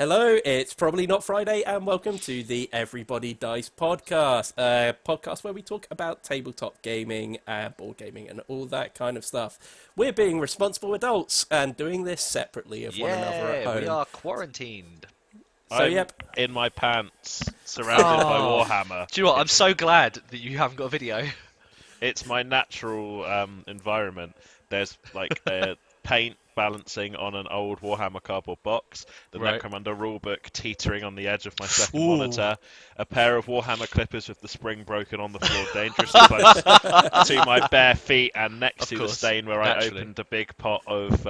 Hello, it's probably not Friday, and welcome to the Everybody Dice podcast, a podcast where we talk about tabletop gaming, board gaming, and all that kind of stuff. We're being responsible adults and doing this separately of one another at home. We are quarantined. So, I'm yep. in my pants, surrounded by Warhammer. Do you know what? I'm so glad that you haven't got a video. It's my natural environment. There's like paint balancing on an old Warhammer cardboard box, the Necromunda rulebook teetering on the edge of my second monitor, a pair of Warhammer clippers with the spring broken on the floor dangerously close to my bare feet, and next to the stain where I opened a big pot of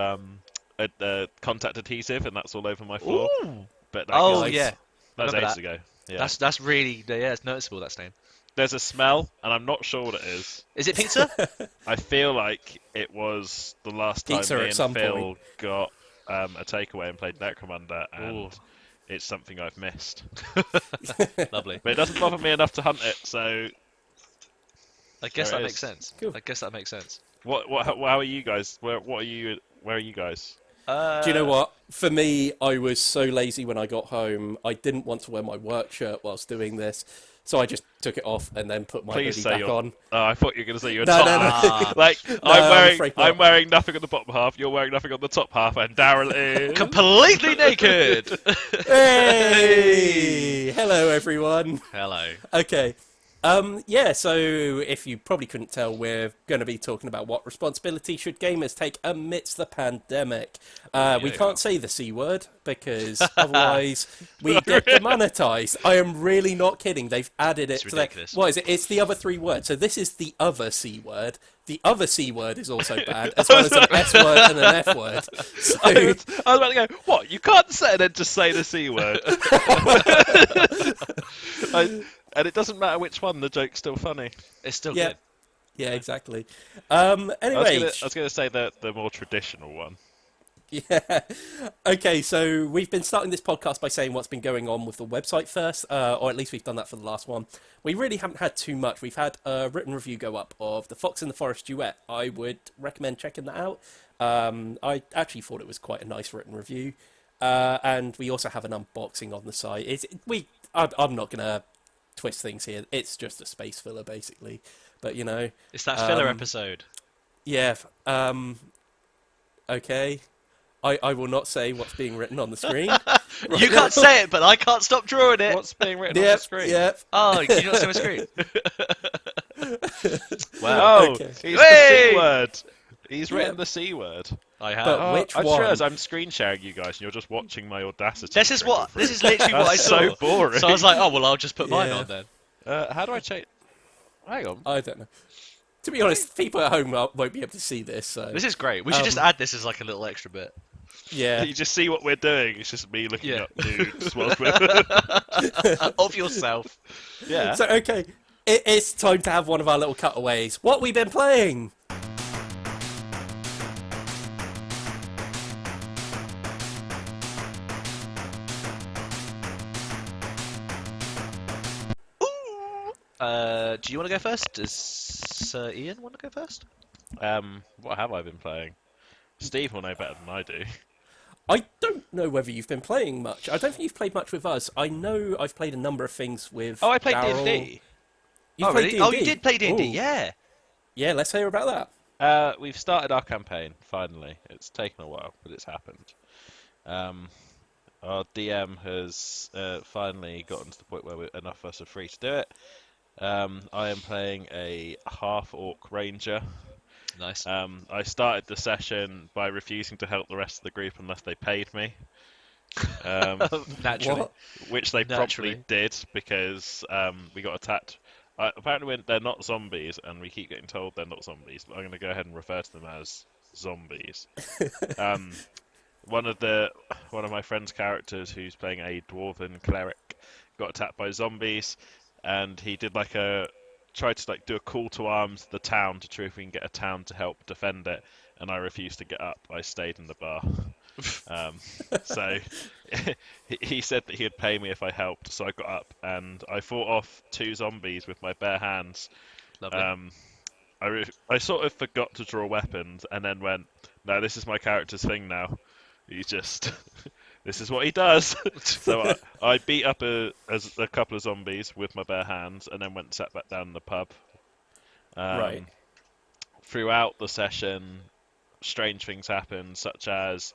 contact adhesive, and that's all over my floor. Ooh. But That was ages ago. Yeah. That's really it's noticeable, that stain. There's a smell, and I'm not sure what it is. Is it pizza? I feel like it was the last time Pizza me at and Phil point. got a takeaway and played Necromunda, and it's something I've missed. Lovely. But it doesn't bother me enough to hunt it, so I guess that makes sense. Cool. I guess that makes sense. How are you guys? Where are you guys? Do you know what? For me, I was so lazy when I got home. I didn't want to wear my work shirt whilst doing this, so I just took it off and then put my hoodie back on. Oh, I thought you were going to say you were No. Like, No, I'm wearing nothing on the bottom half, you're wearing nothing on the top half, and Darryl is... completely naked! Hey! Hello, everyone. Hello. Okay. So if you probably couldn't tell, we're going to be talking about what responsibility should gamers take amidst the pandemic. We can't say the C word because otherwise we get demonetized. I am really not kidding. They've added it to ridiculous. What is it? It's the other three words. So this is the other C word. The other C word is also banned, as well as an S word and an F word. So... I was about to go, what? You can't say and then just say the C word. And it doesn't matter which one, the joke's still funny. It's still good. Yeah, exactly. Anyway... I was going to say the more traditional one. Yeah. Okay, so we've been starting this podcast by saying what's been going on with the website first, or at least we've done that for the last one. We really haven't had too much. We've had a written review go up of The Fox in the Forest duet. I would recommend checking that out. I actually thought it was quite a nice written review. And we also have an unboxing on the site. I'm not going to twist things here. It's just a space filler, basically. But, you know... It's that filler episode. Yeah. Okay. I will not say what's being written on the screen. You can't say it, but I can't stop drawing it. What's being written on the screen? Yep. Oh, can you not see my screen? Wow. Oh, Okay. He's the C word. He's written the C word. I have. But which I one? realised I'm screen sharing you guys, and you're just watching my audacity. This is literally what I That's saw. so boring. So I was like, oh well, I'll just put mine on then. How do I change? Hang on. I don't know. To be honest, people at home won't be able to see this. So This is great. We should just add this as like a little extra bit. yeah. You just see what we're doing. It's just me looking up nudes whilst we're... Of yourself. Yeah. So okay, it's time to have one of our little cutaways. What we been playing? Do you want to go first? Does Iain want to go first? What have I been playing? Steve will know better than I do. I don't know whether you've been playing much. I don't think you've played much with us. I know I've played a number of things with. Oh, I played Darryl. D&D. You played really? D&D? Oh, you did play D&D, Ooh. yeah. Yeah, let's hear about that. We've started our campaign, finally. It's taken a while, but it's happened. Our DM has finally gotten to the point where enough of us are free to do it. I am playing a half-orc ranger. Nice. I started the session by refusing to help the rest of the group unless they paid me. Naturally. What? Which they Naturally. probably did, because we got attacked. Apparently they're not zombies, and we keep getting told they're not zombies, but I'm going to go ahead and refer to them as zombies. One of my friend's characters, who's playing a dwarven cleric, got attacked by zombies, and he did tried to do a call to arms to the town to try if we can get a town to help defend it, and I refused to get up. I stayed in the bar. So he said that he'd pay me if I helped, so I got up and I fought off 2 zombies with my bare hands. Lovely. I sort of forgot to draw weapons and then went, no, this is my character's thing now. He just this is what he does. So I beat up a couple of zombies with my bare hands, and then went and sat back down in the pub. Right. Throughout the session, strange things happened, such as,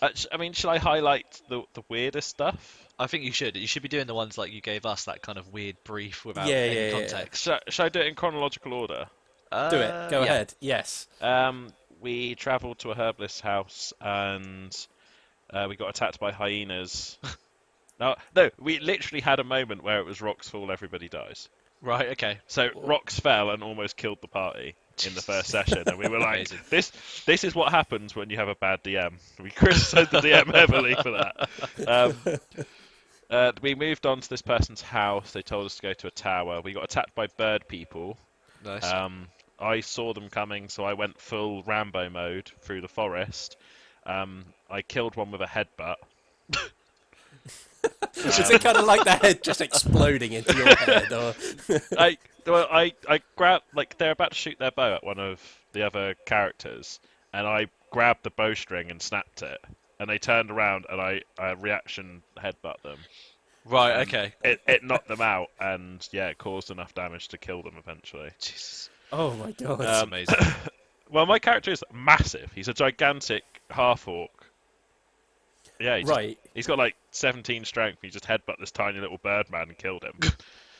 I mean, should I highlight the weirdest stuff? I think you should. You should be doing the ones like you gave us, that kind of weird brief without Yeah, any yeah. context. Should I do it in chronological order? Do it. Go Yeah. ahead. Yes. We travelled to a herbalist's house, and we got attacked by hyenas. No, we literally had a moment where it was rocks fall, everybody dies. Right. Okay. So rocks fell and almost killed the party in the first session, and we were like, Amazing. this is what happens when you have a bad DM. We criticised the DM heavily for that. We moved on to this person's house. They told us to go to a tower. We got attacked by bird people. Nice. I saw them coming, so I went full Rambo mode through the forest. I killed one with a headbutt. Is it kind of like the head just exploding into your head, or? I grabbed, like, they're about to shoot their bow at one of the other characters, and I grabbed the bowstring and snapped it, and they turned around, and I reaction headbutt them. Right. Okay. It knocked them out, and yeah, it caused enough damage to kill them eventually. Jesus. Oh my god. That's amazing. Well, my character is massive. He's a gigantic half-orc. Yeah, he's got like 17 strength. He just headbutt this tiny little birdman and killed him.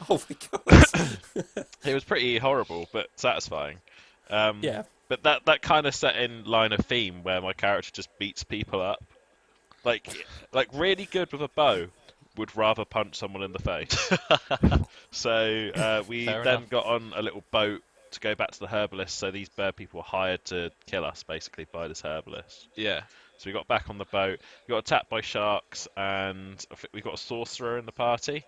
Oh my god. It was pretty horrible, but satisfying. Yeah. But that kind of set in line of theme where my character just beats people up. Like really good with a bow, would rather punch someone in the face. So we Fair then enough. got on a little boat to go back to the herbalist. So these bird people were hired to kill us, basically, by this herbalist. Yeah. So we got back on the boat. We got attacked by sharks, and I think we got a sorcerer in the party,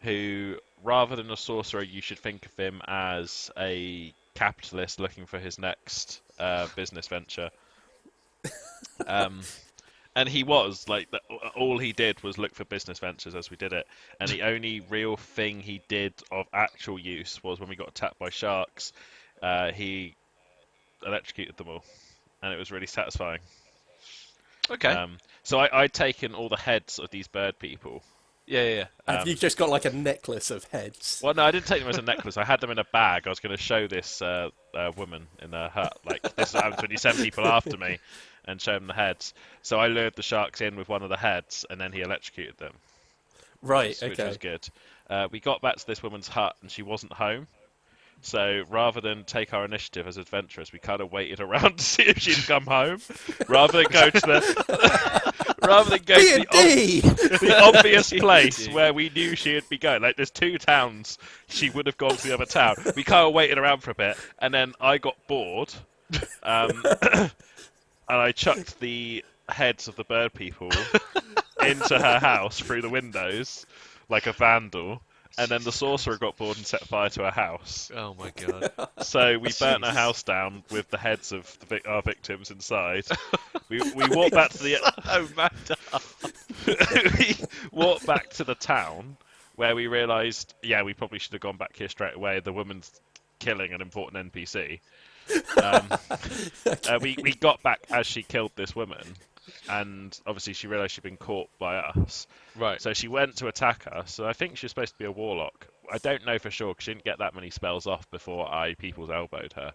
who, rather than a sorcerer, you should think of him as a capitalist looking for his next business venture. And he was, like, all he did was look for business ventures as we did it. And the only real thing he did of actual use was when we got attacked by sharks, he electrocuted them all. And it was really satisfying. Okay. So I'd taken all the heads of these bird people. Yeah. Have you just got like a necklace of heads? Well, no, I didn't take them as a necklace. I had them in a bag. I was going to show this woman in her hut. Like, this happens when you send people after me, and show them the heads. So I lured the sharks in with one of the heads, and then he electrocuted them. Right, Which okay. was good. We got back to this woman's hut, and she wasn't home. So rather than take our initiative as adventurers, we kind of waited around to see if she'd come home, rather than go to the obvious place where we knew she would be going. Like, there's 2 towns she would have gone to the other town. We kind of waited around for a bit, and then I got bored, and I chucked the heads of the bird people into her house through the windows like a vandal. And then the sorcerer got bored and set fire to her house. Oh my god. So we burnt her house down with the heads of our victims inside. We walked back to the we walked back to the town where we realised, yeah, we probably should have gone back here straight away. The woman's killing an important NPC. We got back as she killed this woman, and obviously she realised she'd been caught by us. Right. So she went to attack us. So I think she was supposed to be a warlock. I don't know for sure because she didn't get that many spells off before I people's elbowed her.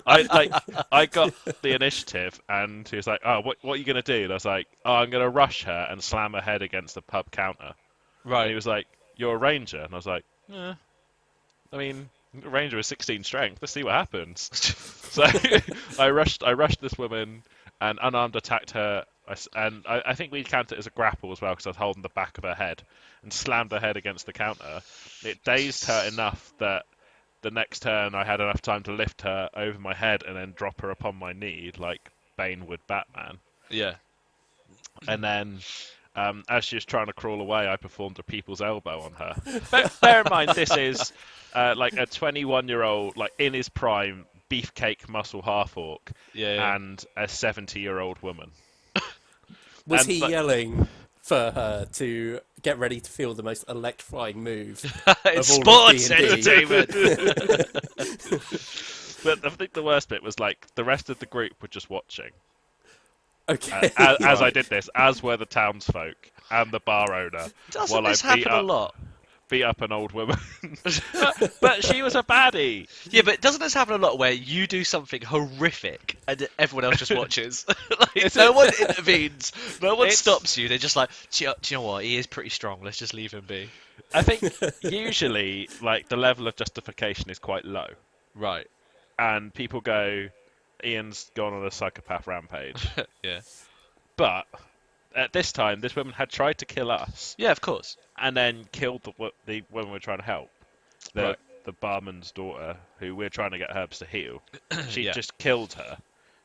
I got the initiative, and he was like, "Oh, what are you gonna do?" And I was like, "Oh, I'm gonna rush her and slam her head against the pub counter." Right. And he was like, "You're a ranger," and I was like, "Yeah. I mean, a ranger is 16 strength. Let's see what happens." So I rushed this woman and unarmed attacked her. I think we count it as a grapple as well because I was holding the back of her head and slammed her head against the counter. It dazed her enough that the next turn I had enough time to lift her over my head and then drop her upon my knee like Bane would Batman. Yeah. And then as she was trying to crawl away, I performed a people's elbow on her. Bear in mind, this is like a 21-year-old, like in his prime, beefcake muscle half-orc, and a 70-year-old woman. Was he yelling for her to get ready to feel the most electrifying move It's of all of sports D&D? entertainment. But I think the worst bit was like the rest of the group were just watching. Okay. As I right. did this, as were the townsfolk and the bar owner, Doesn't while I this happen a lot? beat up an old woman. but she was a baddie. Yeah, but doesn't this happen a lot where you do something horrific and everyone else just watches? Like, no one intervenes, no one stops you. They're just like, do you know what? He is pretty strong. Let's just leave him be. I think usually, like, the level of justification is quite low, Right. and people go, "Ian's gone on a psychopath rampage." Yeah. But at this time, this woman had tried to kill us, Yeah, of course. and then killed the woman we were trying to help, the Right. the barman's daughter, who we're trying to get herbs to heal. She Yeah. just killed her.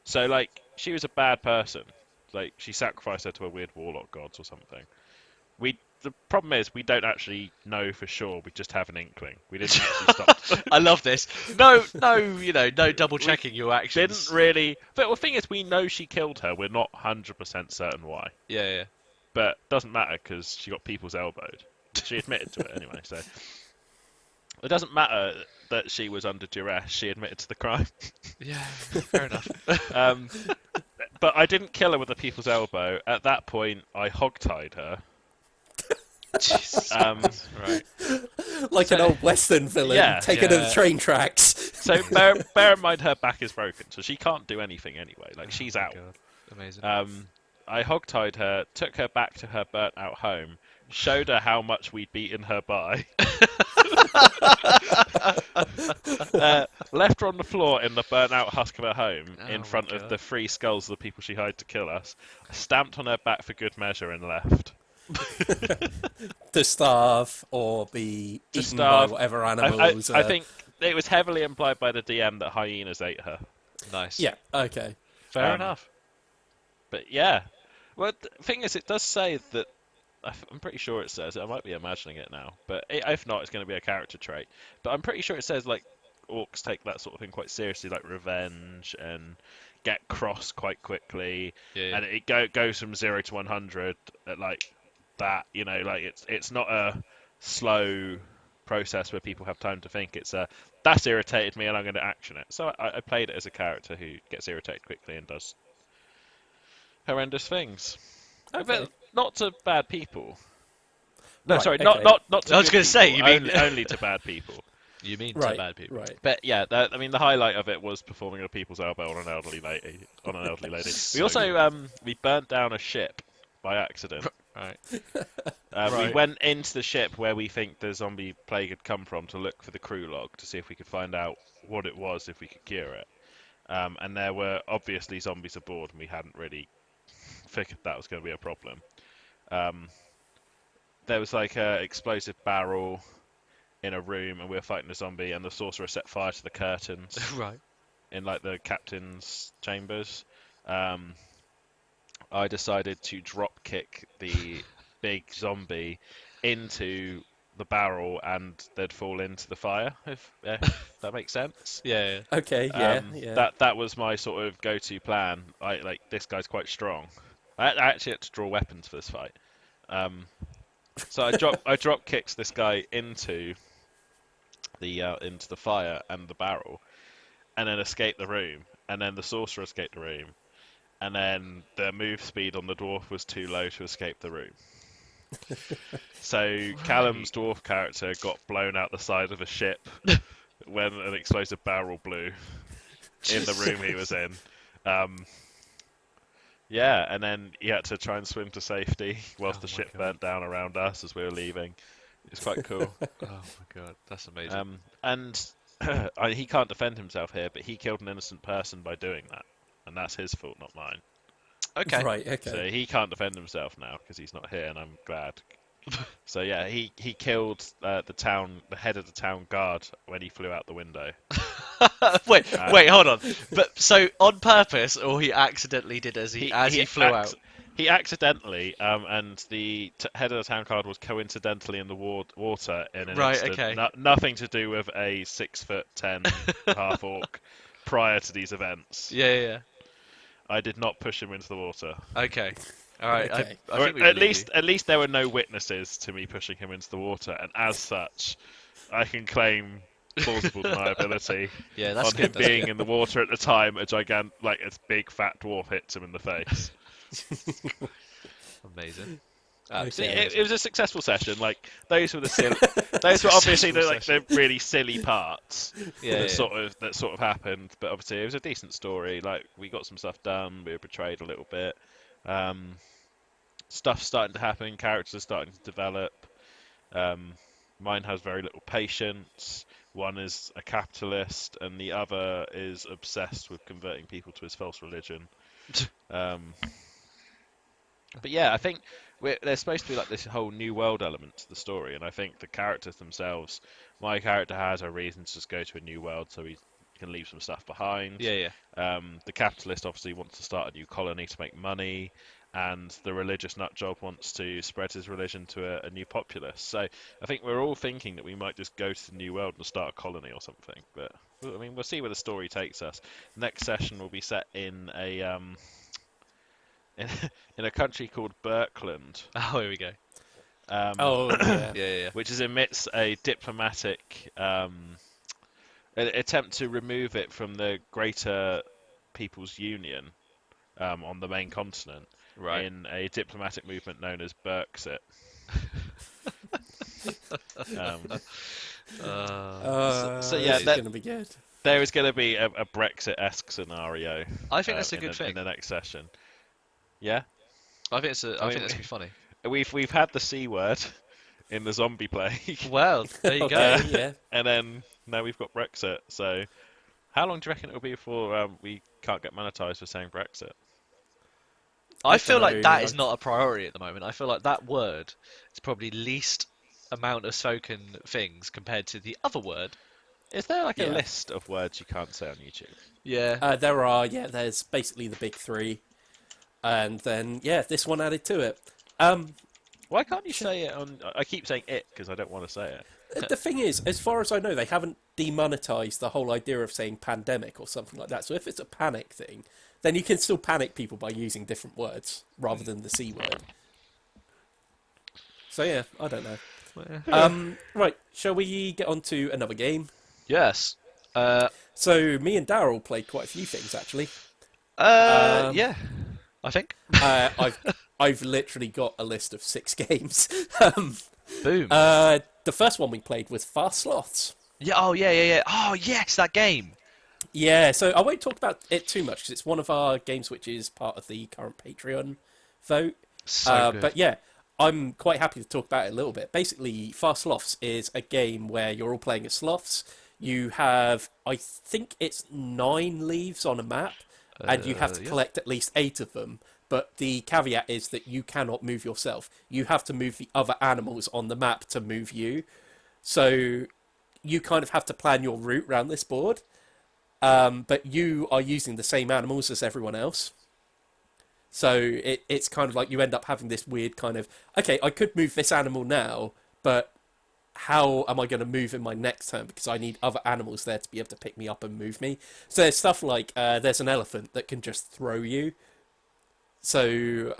So, like, she was a bad person. Like, she sacrificed her to a weird warlock gods or something. The problem is we don't actually know for sure. We just have an inkling. We didn't actually stop. I love this. No, no double checking your actions. Didn't really. But the thing is, we know she killed her. We're not 100% certain why. Yeah. But it doesn't matter because she got people's elbowed. She admitted to it anyway. So it doesn't matter that she was under duress. She admitted to the crime. Yeah. Fair enough. But I didn't kill her with the people's elbow. At that point, I hogtied her. Jesus. Right. Like an old Western villain Yeah, taken to the train tracks. So bear in mind her back is broken, so she can't do anything anyway. Like, she's out. God. Amazing. I hogtied her, took her back to her burnt-out home, showed her how much we'd beaten her by, left her on the floor in the burnt-out husk of her home in front of the 3 skulls of the people she hired to kill us, stamped on her back for good measure, and left. To starve or be To eaten starve. by whatever animals. I think it was heavily implied by the DM that hyenas ate her. Nice. Yeah. Okay. Fair enough. But yeah. Well, the thing is, it does say that. I'm pretty sure it says. I might be imagining it now, but if not, it's going to be a character trait. But I'm pretty sure it says, like, orcs take that sort of thing quite seriously, like revenge and get cross quite quickly. Yeah. And it goes from 0 to 100 at like that. You know, like it's not a slow process where people have time to think. It's that's irritated me and I'm going to action it. So I played it as a character who gets irritated quickly and does horrendous things. Okay. But not to bad people. No, Right, sorry, okay. not to I was good gonna say, people, you mean- only to bad people. You mean Right. to bad people? Right. But yeah, I mean the highlight of it was performing a people's elbow on an elderly lady. We So also we burnt down a ship by accident. Right. We Right. went into the ship where we think the zombie plague had come from to look for the crew log to see if we could find out what it was, if we could cure it. And there were obviously zombies aboard, and we hadn't really figured that was going to be a problem. There was like a explosive barrel in a room, and we were fighting a zombie, and the sorcerer set fire to the curtains Right. in like the captain's chambers. I decided to drop kick the big zombie into the barrel, and they'd fall into the fire. If that makes sense. Yeah. Okay. Yeah. Yeah. That was my sort of go-to plan. This guy's quite strong. I actually had to draw weapons for this fight. So I drop kicks this guy into the fire and the barrel, and then escaped the room. And then the sorcerer escaped the room, and then the move speed on the dwarf was too low to escape the room. So Callum's dwarf character got blown out the side of a ship when an explosive barrel blew in the room he was in. Yeah, and then he had to try and swim to safety whilst the ship burnt down around us as we were leaving. It's quite cool. Oh my god, that's amazing. And he can't defend himself here, but he killed an innocent person by doing that, and that's his fault, not mine. Okay. Right. Okay. So he can't defend himself now because he's not here, and I'm glad. So yeah, he killed the head of the town guard when he flew out the window. wait, hold on. But so on purpose, or he accidentally did as he flew out? He accidentally, and the head of the town guard was coincidentally in the water in an instant. Okay. Nothing to do with a 6'10" half orc prior to these events. Yeah. I did not push him into the water. Okay. All right. Okay. I think we at believe you. least there were no witnesses to me pushing him into the water, and as such, I can claim plausible deniability Yeah, that's on good. him being in the water at the time. A big fat dwarf hits him in the face. Amazing. See, Absolutely it was a successful session. Like those were the those were obviously the really silly parts Yeah, that yeah. sort of happened. But obviously, it was a decent story. Like we got some stuff done. We were betrayed a little bit. Um, Stuff's starting to happen. Characters are starting to develop. Um, Mine has very little patience. One is a capitalist, and the other is obsessed with converting people to his false religion. Um, but yeah, I think there's supposed to be like this whole new world element to the story, and I think the characters themselves. My character has a reason to just go to a new world, so he can leave some stuff behind. Yeah, yeah. The capitalist obviously wants to start a new colony to make money, and the religious nutjob wants to spread his religion to a new populace. So I think we're all thinking that we might just go to the new world and start a colony or something. But I mean, we'll see where the story takes us. Next session will be set in in, in a country called Berkland, Oh, here we go. um, Oh yeah. Yeah, yeah, which is amidst a diplomatic attempt to remove it from the Greater People's Union on the main continent yeah. Right. in a diplomatic movement known as Brexit. Um, so yeah, This is amazing. gonna be good. there is going to be a Brexit-esque scenario I think that's a good in thing. the next session. Yeah, I think I that's mean, gonna be funny. we've had the C word in the zombie plague, Well, there you go. Okay, yeah. and then now we've got Brexit. So how long do you reckon it will be before we can't get monetized for saying Brexit? I I feel don't like know. that is not a priority at the moment. I feel like that word is probably least amount of spoken things compared to the other word. Is there like a Yeah. list of words you can't say on YouTube? Yeah. There are, yeah, there's basically the big three. And then, yeah, this one added to it. Why can't you say it on? I keep saying it because I don't want to say it. The thing is, as far as I know, they haven't demonetized the whole idea of saying pandemic or something like that. So if it's a panic thing, then you can still panic people by using different words rather than the C word. So yeah, I don't know. Right, shall we get on to another game? Yes. Uh. So me and Darryl played quite a few things actually. Um, Yeah. I think. I've literally got a list of 6 games. um, Boom. the first one we played was Fast Sloths. Yeah. Oh, yeah, yeah, yeah. Oh, yes, that game. Yeah, so I won't talk about it too much because it's one of our games which is part of the current Patreon vote. So good. But yeah, I'm quite happy to talk about it a little bit. Basically, Fast Sloths is a game where you're all playing as sloths. You have, I think it's 9 leaves on a map, and you have to Yeah. collect at least 8 of them. But the caveat is that you cannot move yourself. You have to move the other animals on the map to move you. So you kind of have to plan your route around this board. But you are using the same animals as everyone else. So it's kind of like you end up having this weird kind of, okay, I could move this animal now, but how am I going to move in my next turn? Because I need other animals there to be able to pick me up and move me. So there's stuff like there's an elephant that can just throw you. So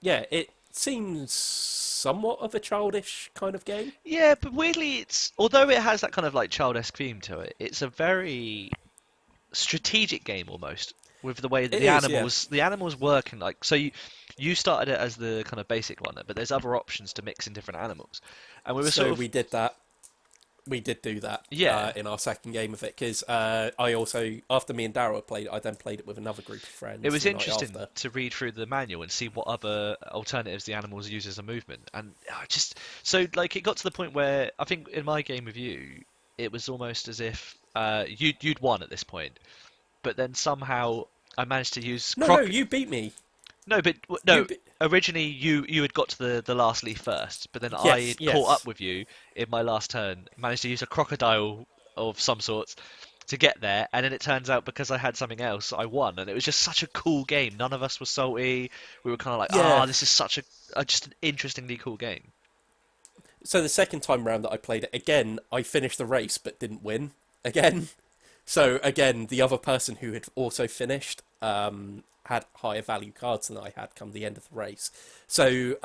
yeah, it seems somewhat of a childish kind of game. Yeah, but weirdly, it's although it has that kind of like child-esque theme to it, it's a very strategic game almost with the way that It is, yeah. the animals work and like so you started it as the kind of basic one, but there's other options to mix in different animals, and we were So sort of we did that. We did do that yeah. in our second game of it because I also, after me and Darryl played it, I then played it with another group of friends. It was the night interesting after. to read through the manual and see what other alternatives the animals use as a movement, and just so like it got to the point where I think in my game with you, it was almost as if you'd won at this point, but then somehow I managed to use No, you beat me. No, but You no. be- Originally, you had got to the last leaf first, but then I yes, had caught yes. up with you in my last turn. Managed to use a crocodile of some sorts to get there, and then it turns out because I had something else, I won, and it was just such a cool game. None of us were salty. We were kind of like, Yeah. this is such a just an interestingly cool game. So the second time round that I played it, again, I finished the race but didn't win again. So again, the other person who had also finished had higher value cards than I had come the end of the race. So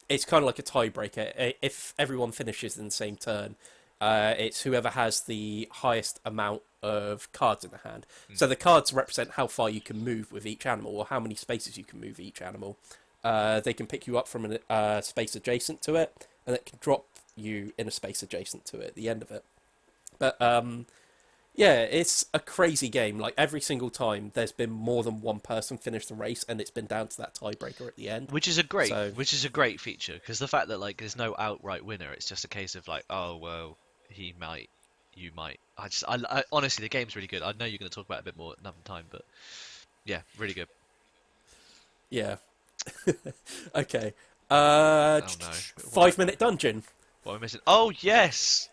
it's kind of like a tiebreaker. If everyone finishes in the same turn, It's whoever has the highest amount of cards in the hand. So the cards represent how far you can move with each animal, or how many spaces you can move each animal. They can pick you up from a space adjacent to it, and it can drop you in a space adjacent to it at the end of it. But yeah, it's a crazy game. Like, every single time, there's been more than one person finish the race, and it's been down to that tiebreaker at the end. Which is a great feature, because the fact that like there's no outright winner, it's just a case of like, oh well, he might, you might. I honestly, the game's really good. I know you're going to talk about it a bit more another time, but yeah, really good. Yeah. Okay. Oh no, 5 minute dungeon. what am I missing? Oh yes.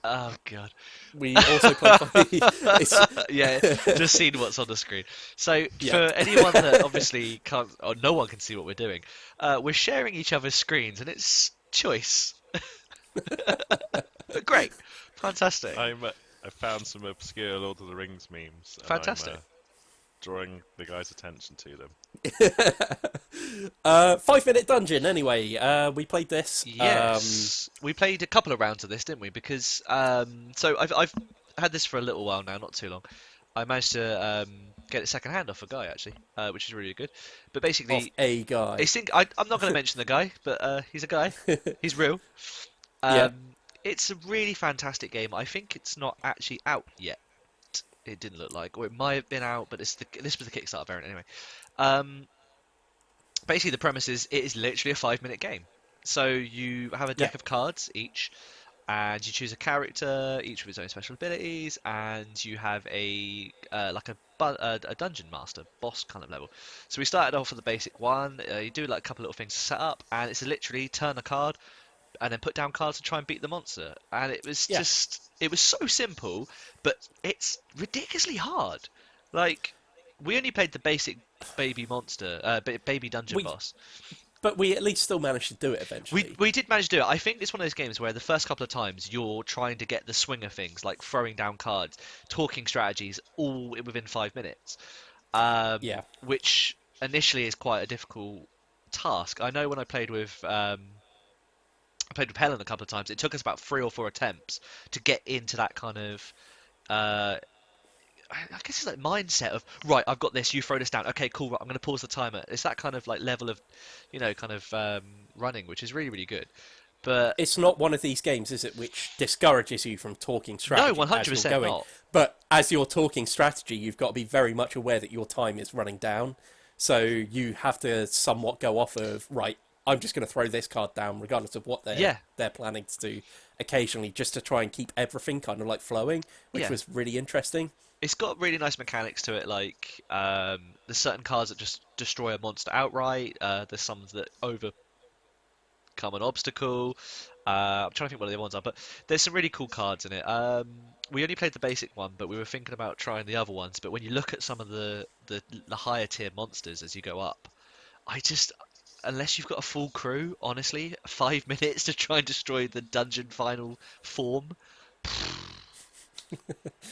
Oh god. We also played. It's, Yeah, just seen what's on the screen. So Yeah. for anyone that obviously can't, or no one can see what we're doing, we're sharing each other's screens, and it's choice. Great, fantastic, I found some obscure Lord of the Rings memes. And fantastic. I'm drawing the guy's attention to them. 5 minute dungeon. Anyway, we played this. Yes, we played a couple of rounds of this, didn't we? Because so I've had this for a little while now, not too long. I managed to get it second hand off a guy actually, which is really good. But Of basically, a guy. I'm not going to mention the guy, but he's a guy. He's real. Yeah. It's a really fantastic game. I think it's not actually out yet. It didn't look like, or it might have been out, but this was the Kickstarter variant anyway. Basically, the premise is it is literally a 5 minute game. So you have a deck Yeah. of cards each, and you choose a character, each with its own special abilities, and you have a a dungeon master boss kind of level. So we started off with the basic one. You do like a couple little things to set up, and it's literally turn a card and then put down cards to try and beat the monster. And it was Yeah. it was so simple, but it's ridiculously hard. Like, we only played the basic baby monster, baby dungeon We- boss. But we at least still managed to do it We eventually. we did manage to do it. I think it's one of those games where the first couple of times you're trying to get the swing of things, like throwing down cards, talking strategies, all within 5 minutes, Yeah. which initially is quite a difficult task. I know when I played with Helen a couple of times. It took us about 3 or 4 attempts to get into that kind of I guess it's like mindset of, right, I've got this, you throw this down, okay, cool, right, I'm going to pause the timer. It's that kind of like level of, kind of running, which is really, really good. But It's not one of these games, is it, which discourages you from talking strategy no, as you're 100% going. not. But as you're talking strategy, you've got to be very much aware that your time is running down. So you have to somewhat go off of, right, I'm just going to throw this card down, regardless of what Yeah. they're planning to do occasionally, just to try and keep everything kind of like flowing, which Yeah. was really interesting. It's got really nice mechanics to it, like there's certain cards that just destroy a monster outright. There's some that overcome an obstacle. I'm trying to think what the other ones are, but there's some really cool cards in it. We only played the basic one, but we were thinking about trying the other ones. But when you look at some of the higher tier monsters as you go up, unless you've got a full crew, honestly, 5 minutes to try and destroy the dungeon final form,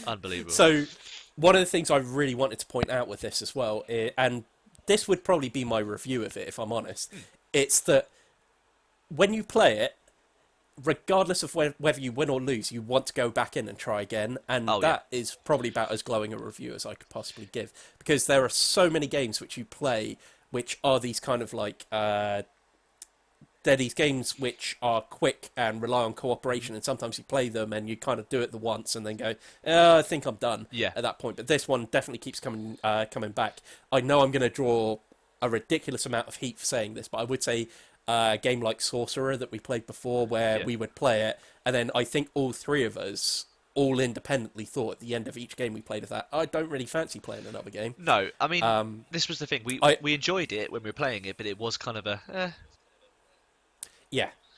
unbelievable. So one of the things I really wanted to point out with this as well, and this would probably be my review of it if I'm honest, it's that when you play it, regardless of whether you win or lose, you want to go back in and try again, and Oh, that is probably about as glowing a review as I could possibly give, because there are so many games which you play which are these kind of like they're these games which are quick and rely on cooperation, and sometimes you play them and you kind of do it the once and then go, I think I'm done Yeah. at that point. But this one definitely keeps coming back. I know I'm going to draw a ridiculous amount of heat for saying this, but I would say a game like Sorcerer that we played before, where Yeah. we would play it, and then I think all three of us all independently thought at the end of each game we played of that, I don't really fancy playing another game. No, I mean, this was the thing. We enjoyed it when we were playing it, but it was kind of a.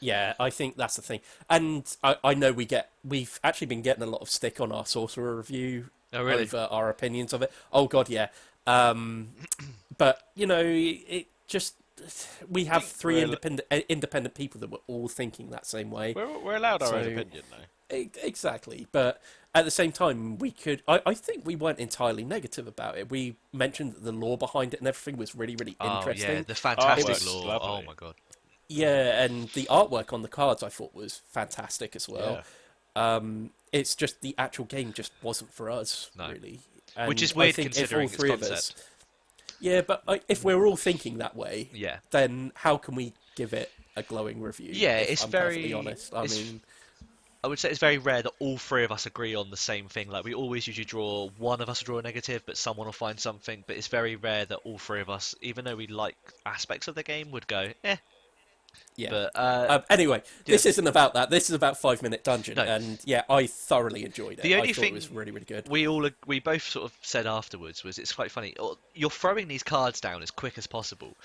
Yeah, I think that's the thing. And I know we've actually been getting a lot of stick on our Sorcerer review Oh, really? over our opinions of it. Oh, God, yeah. But, it just... We have three independent people that were all thinking that same way. We're allowed our own opinion, though. Exactly. But at the same time, we could... I think we weren't entirely negative about it. We mentioned that the lore behind it and everything was really, really interesting. Oh, yeah, the fantastic Artwork's lore. lovely. Oh, my God. Yeah, and the artwork on the cards I thought was fantastic as well. Yeah. It's just the actual game just wasn't for us, No, really. which And is I weird think if all considering its three of us, concept. yeah, but if we're all thinking that way, Yeah, then how can we give it a glowing review? yeah, If it's I'm perfectly very, honest, I it's mean, I would say it's very rare that all three of us agree on the same thing. Like we always usually draw one of us will draw a negative, but someone will find something. But it's very rare that all three of us, even though we like aspects of the game, would go, eh. yeah. But Anyway, yeah, this isn't about that. This is about 5 Minute Dungeon, no. and yeah, I thoroughly enjoyed it. The I only thought it thing was really, really good. we both sort of said afterwards was it's quite funny. You're throwing these cards down as quick as possible,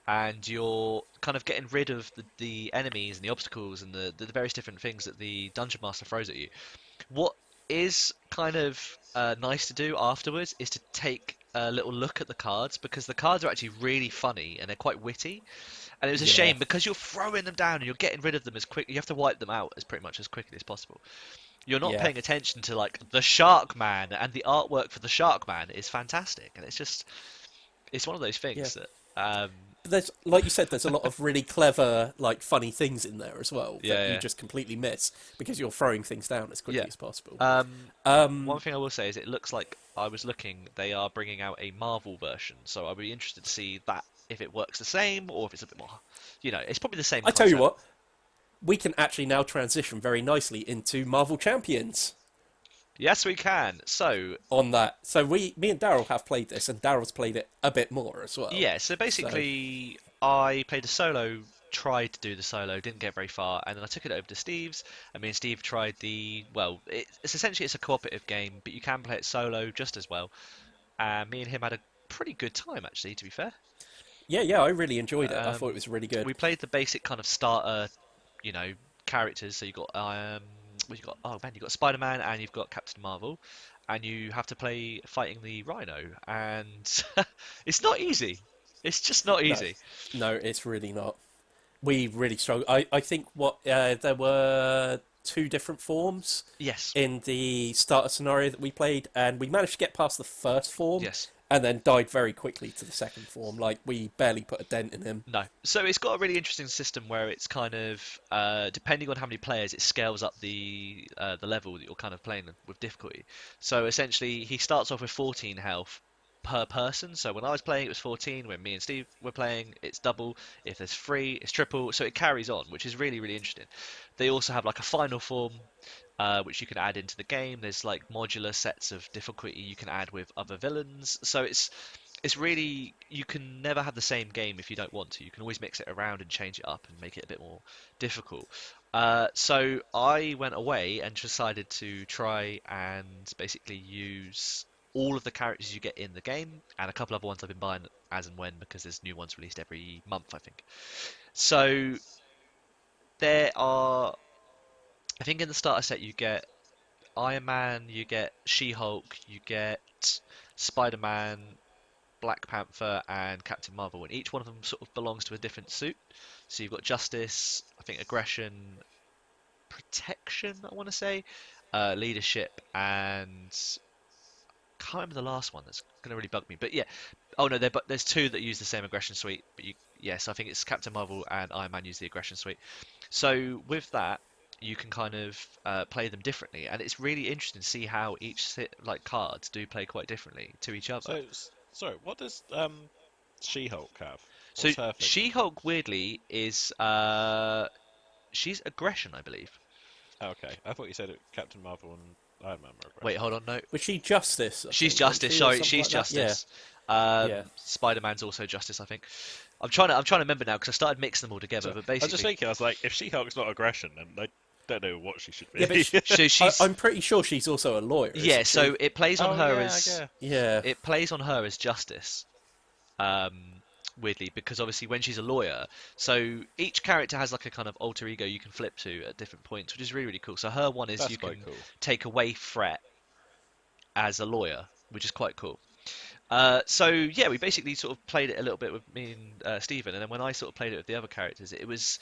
and you're kind of getting rid of the enemies and the obstacles and the various different things that the dungeon master throws at you. What is kind of nice to do afterwards is to take a little look at the cards because the cards are actually really funny and they're quite witty. And it was a Yeah, shame because you're throwing them down and you're getting rid of them as quick. You have to wipe them out as pretty much as quickly as possible. You're not yeah, paying attention to like the Shark Man, and the artwork for the Shark Man is fantastic. And it's one of those yeah. things that um, But there's, like you said, there's a lot of really clever, like funny things in there as well that you yeah, just completely miss because you're throwing things down as yeah, quickly as possible. yeah. One Um, thing I will say is it looks like I was looking, they are bringing out a Marvel version, so I'll be interested to see that if it works the same or if it's a bit more, it's probably the same I tell you concept. what, we can actually now transition very nicely into Marvel Champions Yes, we can. So, on that. So me and Darryl have played this, and Darryl's played it a bit more as well. yeah, so So basically, I played a solo, tried to do the solo, didn't get very far, and then I took it over to Steve's, and me and Steve tried it's essentially it's a cooperative game, but you can play it solo just as well, and me and him had a pretty good time, actually, to be fair. yeah, yeah, I really enjoyed it. I thought it Um, was really good. we played the basic kind of starter, you know, characters. So you got what you got? Oh man, you got Spider-Man and you've got Captain Marvel, and you have to play fighting the Rhino, and it's not easy. It's just not No, easy. no, it's really not. We really struggled. I think there were two different forms Yes, in the starter scenario that we played, and we managed to get past the first form, yes. and then died very quickly to the second form. Like we barely put a dent in him. No. So it's got a really interesting system where it's kind of depending on how many players, it scales up the level that you're kind of playing with difficulty. So essentially, he starts off with 14 health per person. So when I was playing, it was 14. When me and Steve were playing, it's double. If there's three, it's triple. So it carries on, which is really really interesting. They also have like a final form. Which you can add into the game. There's like modular sets of difficulty you can add with other villains. So it's really you can never have the same game if you don't want to. You can always mix it around and change it up and make it a bit more difficult. So I went away and decided to try and basically use all of the characters you get in the game and a couple other ones I've been buying as and when because there's new ones released every month, I think. So there are, I think in the starter set you get Iron Man, you get She-Hulk, you get Spider-Man, Black Panther and Captain Marvel, and each one of them sort of belongs to a different suit. So you've got Justice, I think Aggression, Protection, I want to say, Leadership, and can't remember the last one. That's going to really bug me. But yeah, oh no, but there's two that use the same Aggression suite. But yes, I think it's Captain Marvel and Iron Man use the Aggression suite. So with that, you can kind of play them differently, and it's really interesting to see how each like cards do play quite differently to each other. Sorry, what does She-Hulk have? So What's her thing then? She-Hulk weirdly is she's aggression, I believe. Okay, I thought you said Captain Marvel and Iron Man were Wait, aggression. hold on, no. Was she Justice? I She's think, wasn't Justice. she, or Sorry, something she's like that? Yeah, Justice. yeah, Spider-Man's also Justice, I think. I'm trying to remember now because I started mixing them all together. So But I was just basically, thinking, I was like, if She-Hulk's not aggression, then I don't know what she should yeah. But be. so she's I'm pretty sure she's also a lawyer, yeah. isn't she? So it plays on Oh her yeah, I as guess. Yeah, Justice. Um, weirdly, because obviously when she's a lawyer, so each character has like a kind of alter ego you can flip to at different points, which is really really cool. So her one is That's you quite can cool. take away threat as a lawyer, which is quite cool. So yeah, we basically sort of played it a little bit with me and Stephen, and then when I sort of played it with the other characters, it was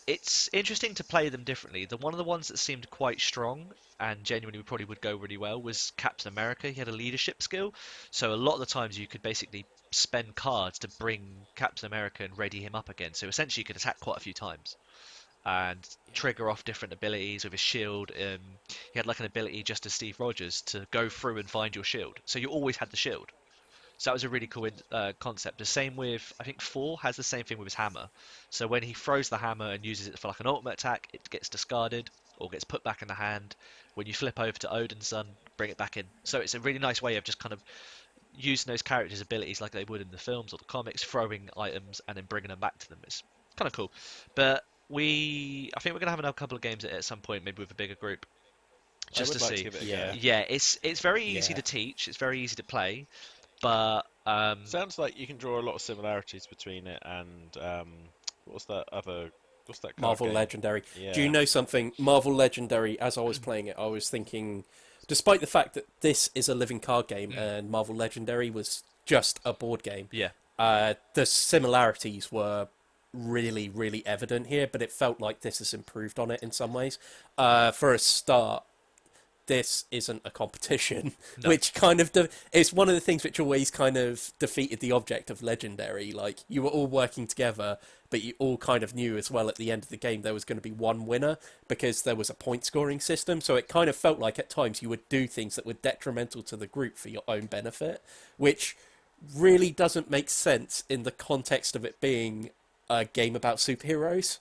it's interesting to play them differently. One of the ones that seemed quite strong and genuinely probably would go really well was Captain America. He had a leadership skill, so a lot of the times you could basically spend cards to bring Captain America and ready him up again. So essentially, you could attack quite a few times and trigger off different abilities with his shield. He had like an ability just as Steve Rogers to go through and find your shield, so you always had the shield. So that was a really cool concept. The same with, I think 4 has the same thing with his hammer. So when he throws the hammer and uses it for like an ultimate attack, it gets discarded or gets put back in the hand. When you flip over to Odin's son, bring it back in. So it's a really nice way of just kind of using those characters' abilities like they would in the films or the comics, throwing items and then bringing them back to them. It's kind of cool. But I think we're gonna have another couple of games at some point, maybe with a bigger group, I just to would like to see. give it a Yeah. go. Yeah, it's very easy Yeah. to teach. It's very easy to play, but Sounds like you can draw a lot of similarities between it and what's that other what's that card Marvel game? Legendary. Do you Yeah. know something? Marvel Legendary, as I was playing it, I was thinking, despite the fact that this is a living card game and Marvel Legendary was just a board game, yeah. the similarities were really, really evident here, but it felt like this has improved on it in some ways. For a start, this isn't a competition, No. which kind of it's one of the things which always kind of defeated the object of Legendary. Like, you were all working together, but you all kind of knew as well at the end of the game there was going to be one winner because there was a point scoring system. So it kind of felt like at times you would do things that were detrimental to the group for your own benefit, which really doesn't make sense in the context of it being a game about superheroes.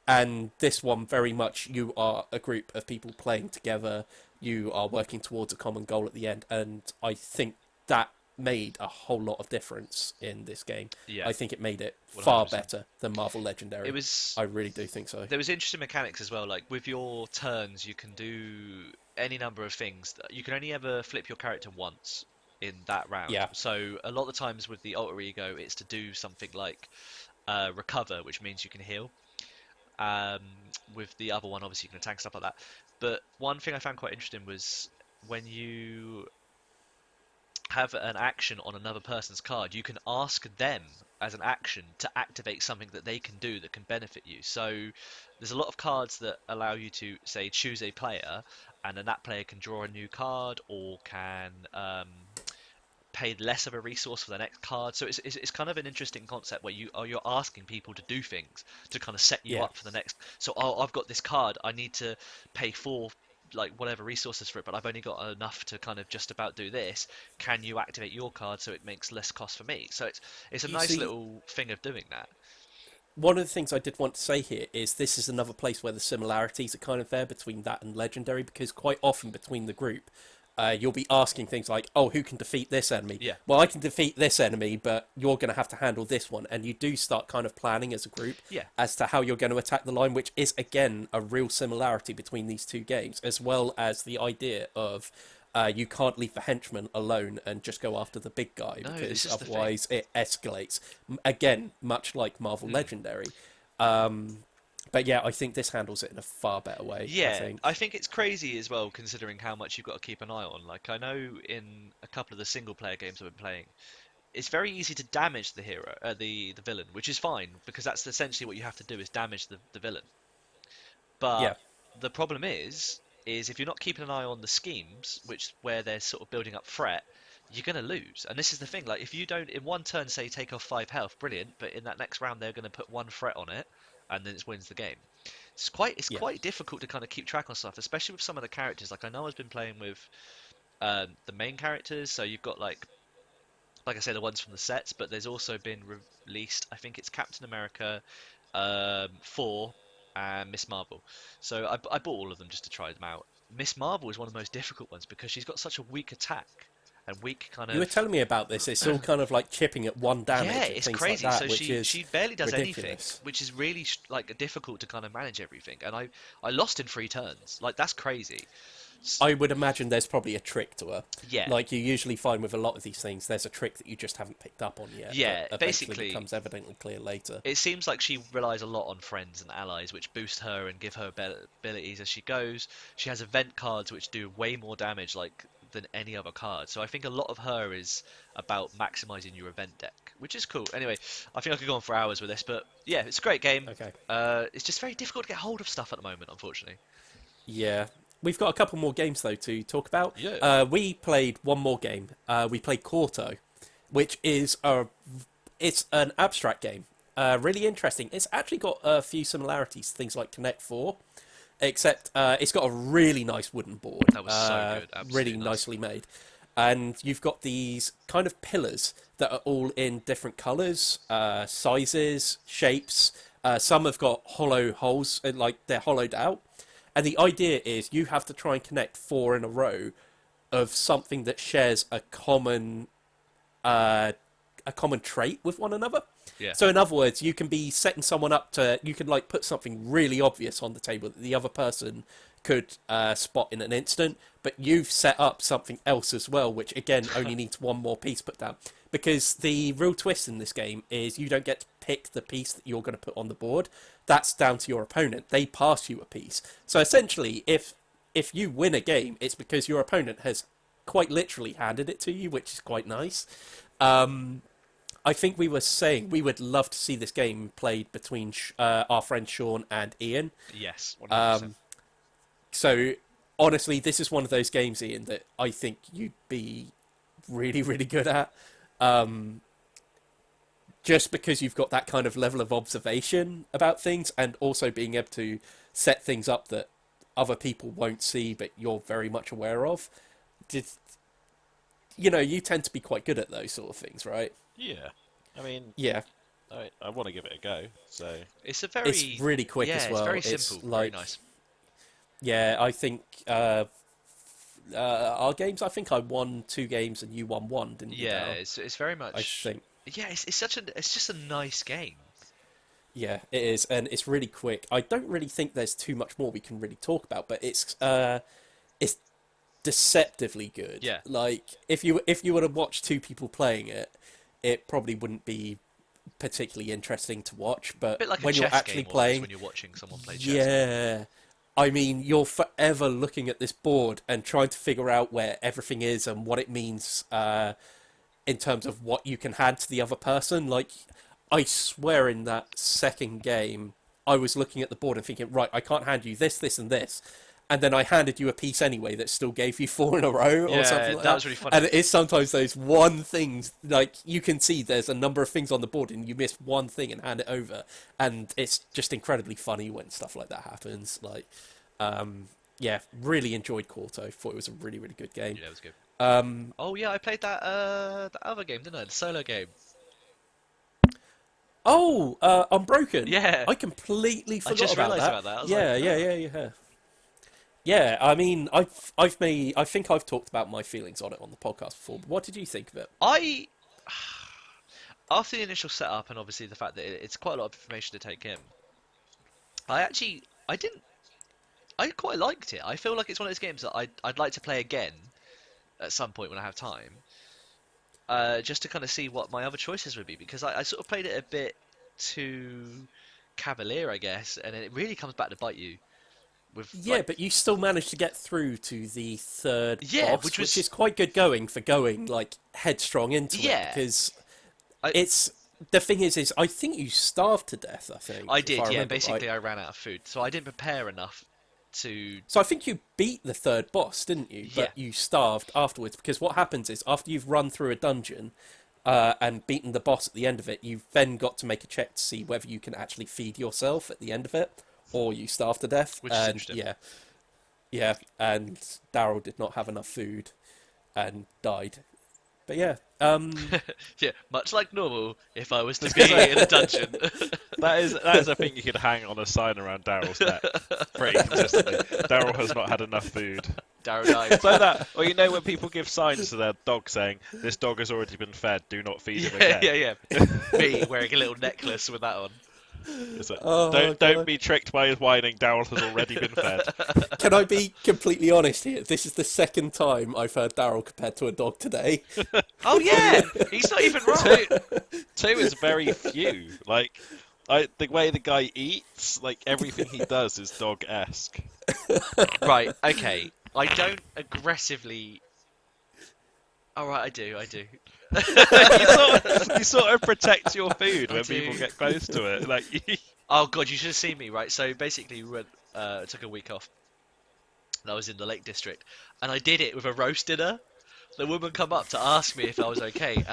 And this one, very much, you are a group of people playing together. You are working towards a common goal at the end, and I think that made a whole lot of difference in this game. Yeah. I think it made it far 100%. better than Marvel Legendary. It was I really do think so. There was interesting mechanics as well. Like with your turns, you can do any number of things. You can only ever flip your character once in that round. Yeah, So a lot of the times with the alter ego, it's to do something like recover, which means you can heal. Um, with the other one, obviously you can attack stuff like that. But one thing I found quite interesting was when you have an action on another person's card, you can ask them as an action to activate something that they can do that can benefit you. So there's a lot of cards that allow you to say choose a player, and then that player can draw a new card or can pay less of a resource for the next card. So it's kind of an interesting concept where you're asking people to do things to kind of set you yeah. up for the next. So oh, I've got this card, I need to pay 4 like whatever resources for it, but I've only got enough to kind of just about do this. Can you activate your card so it makes less cost for me? So it's a You nice see, little thing of doing that. one of the things I did want to say here is this is another place where the similarities are kind of there between that and Legendary, because quite often between the group, you'll be asking things like, oh, who can defeat this enemy? Yeah. Well, I can defeat this enemy, but you're going to have to handle this one. And you do start kind of planning as a group Yeah. as to how you're going to attack the line, which is, again, a real similarity between these two games, as well as the idea of you can't leave the henchman alone and just go after the big guy, No, because this is the thing. otherwise it escalates. Again, much like Marvel Legendary. But yeah, I think this handles it in a far better way, I Yeah, think. I think it's crazy as well, considering how much you've got to keep an eye on. Like, I know in a couple of the single player games I've been playing, it's very easy to damage the hero, the villain, which is fine because that's essentially what you have to do is damage the villain. But Yeah, the problem is if you're not keeping an eye on the schemes, which where they're sort of building up threat, you're gonna lose. And this is the thing, like if you don't in one turn say take off 5 health, brilliant, but in that next round they're gonna put one threat on it, and then it wins the game. It's yeah. quite difficult to kind of keep track on stuff, especially with some of the characters. Like I know I've been playing with the main characters, so you've got like I say the ones from the sets, but there's also been released. I think it's Captain America, 4, and Miss Marvel. So I bought all of them just to try them out. Miss Marvel is one of the most difficult ones because she's got such a weak attack and weak kind You were of telling me about this. It's all kind of like chipping at one yeah, damage and it's things like crazy. that, So which is she barely does anything, ridiculous. which is really like difficult to kind of manage everything. And I lost in 3 turns. Like that's crazy. I would imagine there's probably a trick to her. Yeah, Like you usually find with a lot of these things, there's a trick that you just haven't picked up on yet. yeah. That eventually Basically, becomes evidently clear later. it seems like she relies a lot on friends and allies, which boost her and give her abilities as she goes. She has event cards which do way more damage. Like than any other card. So I think a lot of her is about maximizing your event deck, which is cool. Anyway, I think I could go on for hours with this, but yeah, it's a great game. Okay. It's just very difficult to get hold of stuff at the moment, unfortunately. Yeah. We've got a couple more games, though, to talk about. Yeah. We played one more game. We played Quarto, which is it's an abstract game. Really interesting. It's actually got a few similarities to things like Connect 4, except it's got a really nice wooden board. That was so good. Absolutely really nice. nicely made. And you've got these kind of pillars that are all in different colours, sizes, shapes. Some have got hollow holes, like they're hollowed out. And the idea is you have to try and connect 4 in a row of something that shares a common trait with one another. Yeah. So in other words, you can be setting someone up to, you can like put something really obvious on the table that the other person could spot in an instant, but you've set up something else as well, which again only needs one more piece put down. Because the real twist in this game is you don't get to pick the piece that you're going to put on the board. That's down to your opponent. They pass you a piece. So essentially, if you win a game, it's because your opponent has quite literally handed it to you, which is quite nice. I think we were saying we would love to see this game played between our friend Sean and Iain. Yes. 100%. So honestly, this is one of those games, Iain, that I think you'd be really, really good at. Just because you've got that kind of level of observation about things, and also being able to set things up that other people won't see, but you're very much aware of. You tend to be quite good at those sort of things, right? Yeah. I mean, Yeah. I want to give it a go. So It's really quick as well. It's very simple. Very nice. Yeah, I think our games. I think I won 2 games and you won 1, didn't you? Yeah, Darryl? it's very much. I think. Yeah, it's just a nice game. Yeah, it is, and it's really quick. I don't really think there's too much more we can really talk about, but it's deceptively good. Yeah. Like if you were to watch 2 people playing it, it probably wouldn't be particularly interesting to watch. But A bit like when a you're chess actually game playing, when you're watching someone play chess. yeah. I mean, you're forever looking at this board and trying to figure out where everything is and what it means in terms of what you can hand to the other person. Like, I swear in that second game, I was looking at the board and thinking, right, I can't hand you this, this, and this. And then I handed you a piece anyway that still gave you 4 in a row or something like that. That was really funny. And it's sometimes those one things, like, you can see there's a number of things on the board and you miss one thing and hand it over. And it's just incredibly funny when stuff like that happens. Like, yeah, really enjoyed Quarto. Thought it was a really, really good game. Yeah, it was good. Um, Oh yeah, I played that other game, didn't I? The solo game. Unbroken. Yeah. I completely forgot just about realised that. about that. I was Yeah, like, yeah. Yeah, I mean, I think I've talked about my feelings on it on the podcast before. But what did you think of it? After the initial setup and obviously the fact that it's quite a lot of information to take in, I quite liked it. I feel like it's one of those games that I'd like to play again at some point when I have time, just to kind of see what my other choices would be, because I sort of played it a bit too cavalier, I guess, and it really comes back to bite you. Yeah, but you still managed to get through to the third boss, which is quite good going for going like headstrong into Yeah. it, because it's the thing is I think you starved to death. I think I if did, yeah. remember Basically, right. I ran out of food, so I didn't prepare enough to. So I think you beat the third boss, didn't you? But Yeah. you starved afterwards, because what happens is after you've run through a dungeon and beaten the boss at the end of it, you've then got to make a check to see whether you can actually feed yourself at the end of it, or you starve to death. Which is interesting. Yeah, and Darryl did not have enough food and died. But yeah, Yeah, much like normal, if I was to be in a dungeon. that is a thing you could hang on a sign around Darryl's neck pretty consistently. Darryl has not had enough food. Darryl died. So that, or when people give signs to their dog saying, "This dog has already been fed. Do not feed him again." Yeah. Me wearing a little necklace with that on. It's like, God. don't be tricked by his whining. Darryl has already been fed. can I be completely honest here? This is the second time I've heard Darryl compared to a dog today. Oh yeah, he's not even wrong. Two is very few. Like, the way the guy eats, like everything he does is dog-esque. Right, okay. I don't aggressively All right, I do. You sort of protect your food I when do. people get close to it. Like, Oh God, you should have seen me, right? So basically, we went, took a week off. And I was in the Lake District, and I did it with a roast dinner. The woman come up to ask me if I was okay,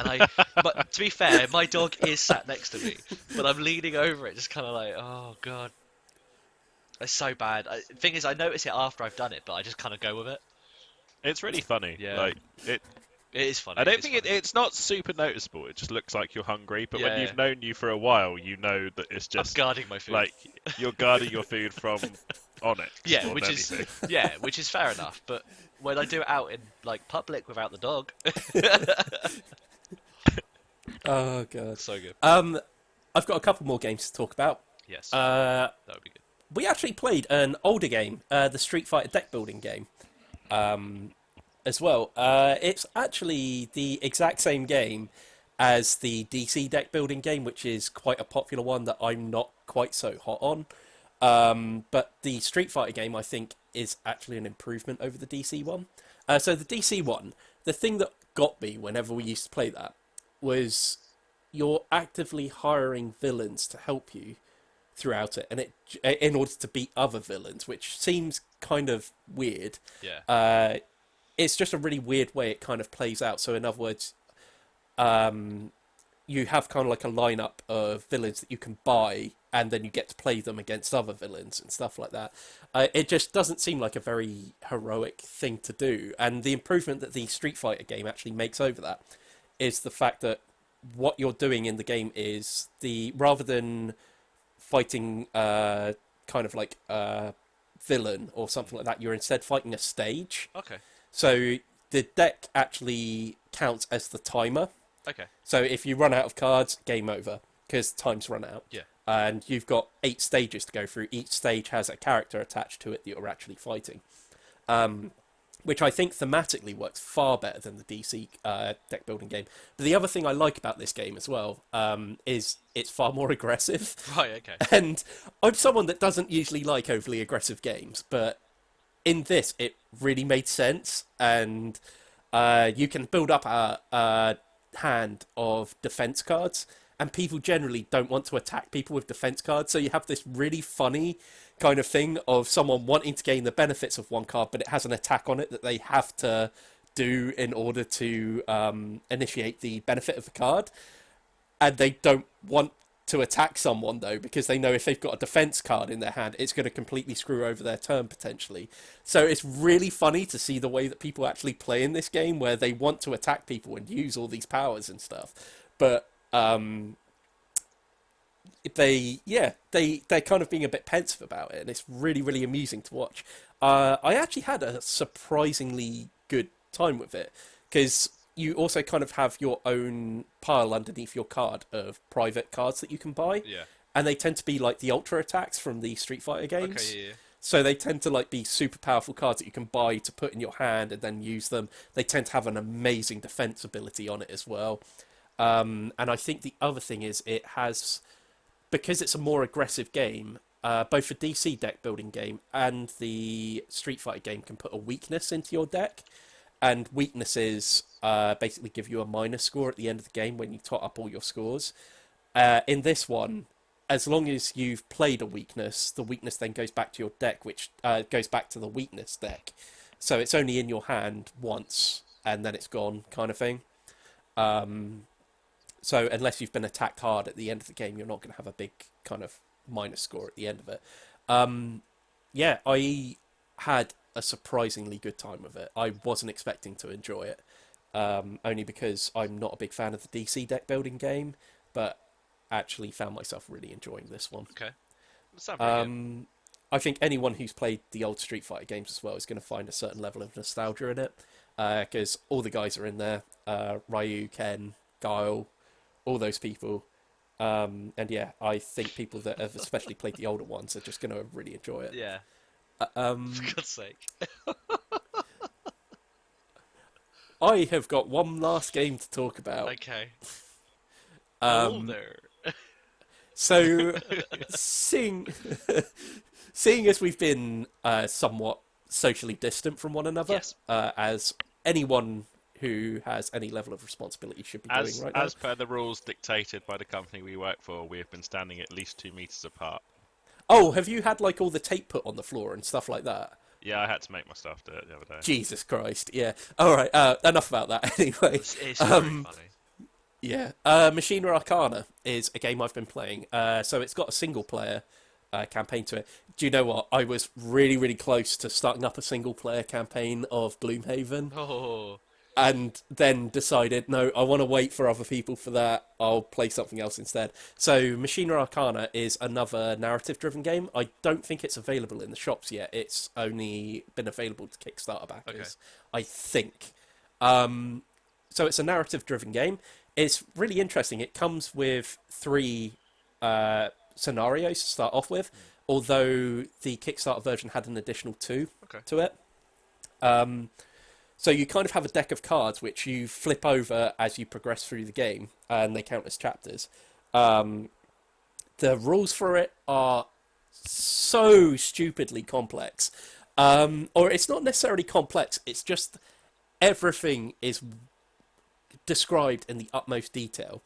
but to be fair, my dog is sat next to me, but I'm leaning over it, just kind of like, oh God, it's so bad. Thing is, I notice it after I've done it, but I just kind of go with it. it's really funny. Yeah, Like it. it is funny. I don't It is think funny. it's not super noticeable. It just looks like you're hungry. But when Yeah, you've known you for a while, you know that it's I'm just guarding my food. like you're guarding your food from Onyx Yeah, more than anything. which is fair enough. But when I do it out in like public without the dog, Oh god. so good. I've got a couple more games to talk about. Yes, Uh, that would be good. we actually played an older game, the Street Fighter deck building game, as well. It's actually the exact same game as the DC deck building game, which is quite a popular one that I'm not quite so hot on. But the Street Fighter game, I think, is actually an improvement over the DC one. So the DC one, the thing that got me whenever we used to play that was you're actively hiring villains to help you throughout it, and in order to beat other villains, which seems kind of weird. Yeah. It's just a really weird way it kind of plays out. So in other words, you have kind of like a lineup of villains that you can buy, and then you get to play them against other villains and stuff like that. It just doesn't seem like a very heroic thing to do. And the improvement that the Street Fighter game actually makes over that is the fact that what you're doing in the game is rather than fighting kind of like a villain or something like that, you're instead fighting a stage. Okay. So the deck actually counts as the timer. Okay. So if you run out of cards, game over, because time's run out. Yeah. And you've got 8 stages to go through. Each stage has a character attached to it that you're actually fighting. Which I think thematically works far better than the DC deck building game. But the other thing I like about this game as well is it's far more aggressive. Right. Okay. And I'm someone that doesn't usually like overly aggressive games, but in this it really made sense. And you can build up a hand of defense cards, and people generally don't want to attack people with defense cards, so you have this really funny kind of thing of someone wanting to gain the benefits of one card, but it has an attack on it that they have to do in order to initiate the benefit of the card, and they don't want to attack someone though, because they know if they've got a defense card in their hand, it's going to completely screw over their turn potentially. So it's really funny to see the way that people actually play in this game, where they want to attack people and use all these powers and stuff, but they're kind of being a bit pensive about it, and it's really, really amusing to watch. I actually had a surprisingly good time with it, because you also kind of have your own pile underneath your card of private cards that you can buy. Yeah. And they tend to be like the ultra attacks from the Street Fighter games. Okay. Yeah. So they tend to like be super powerful cards that you can buy to put in your hand and then use them. They tend to have an amazing defense ability on it as well. And I think the other thing is it has, because it's a more aggressive game, both the DC deck building game and the Street Fighter game can put a weakness into your deck. And weaknesses basically give you a minus score at the end of the game when you tot up all your scores. In this one, as long as you've played a weakness, the weakness then goes back to your deck, which goes back to the weakness deck. So it's only in your hand once, and then it's gone, kind of thing. So unless you've been attacked hard at the end of the game, you're not going to have a big kind of minus score at the end of it. Yeah, I had a surprisingly good time with it. I wasn't expecting to enjoy it, only because I'm not a big fan of the DC deck building game, but actually found myself really enjoying this one. Okay. That sounds pretty good. I think anyone who's played the old Street Fighter games as well is going to find a certain level of nostalgia in it, because all the guys are in there, Ryu, Ken, Guile, all those people. And yeah, I think people that have especially played the older ones are just going to really enjoy it. Yeah. For God's sake. I have got one last game to talk about. Okay. There. So, seeing as we've been somewhat socially distant from one another, Yes. as anyone who has any level of responsibility should be doing right now. As per the rules dictated by the company we work for, we have been standing at least 2 meters apart. Oh, have you had like all the tape put on the floor and stuff like that? Yeah, I had to make my stuff do it the other day. Jesus Christ, yeah. All right, enough about that anyway. It's very funny. Yeah. Machina Arcana is a game I've been playing. So it's got a single player campaign to it. Do you know what? I was really, really close to starting up a single player campaign of Gloomhaven. Oh, And then decided, no, I want to wait for other people for that. I'll play something else instead. So Machina Arcana is another narrative-driven game. I don't think it's available in the shops yet. It's only been available to Kickstarter backers, I think. So it's a narrative-driven game. It's really interesting. It comes with 3 scenarios to start off with, although the Kickstarter version had an additional 2 to it. So you kind of have a deck of cards which you flip over as you progress through the game, and they count as chapters. The rules for it are so stupidly complex. Or it's not necessarily complex, it's just everything is described in the utmost detail,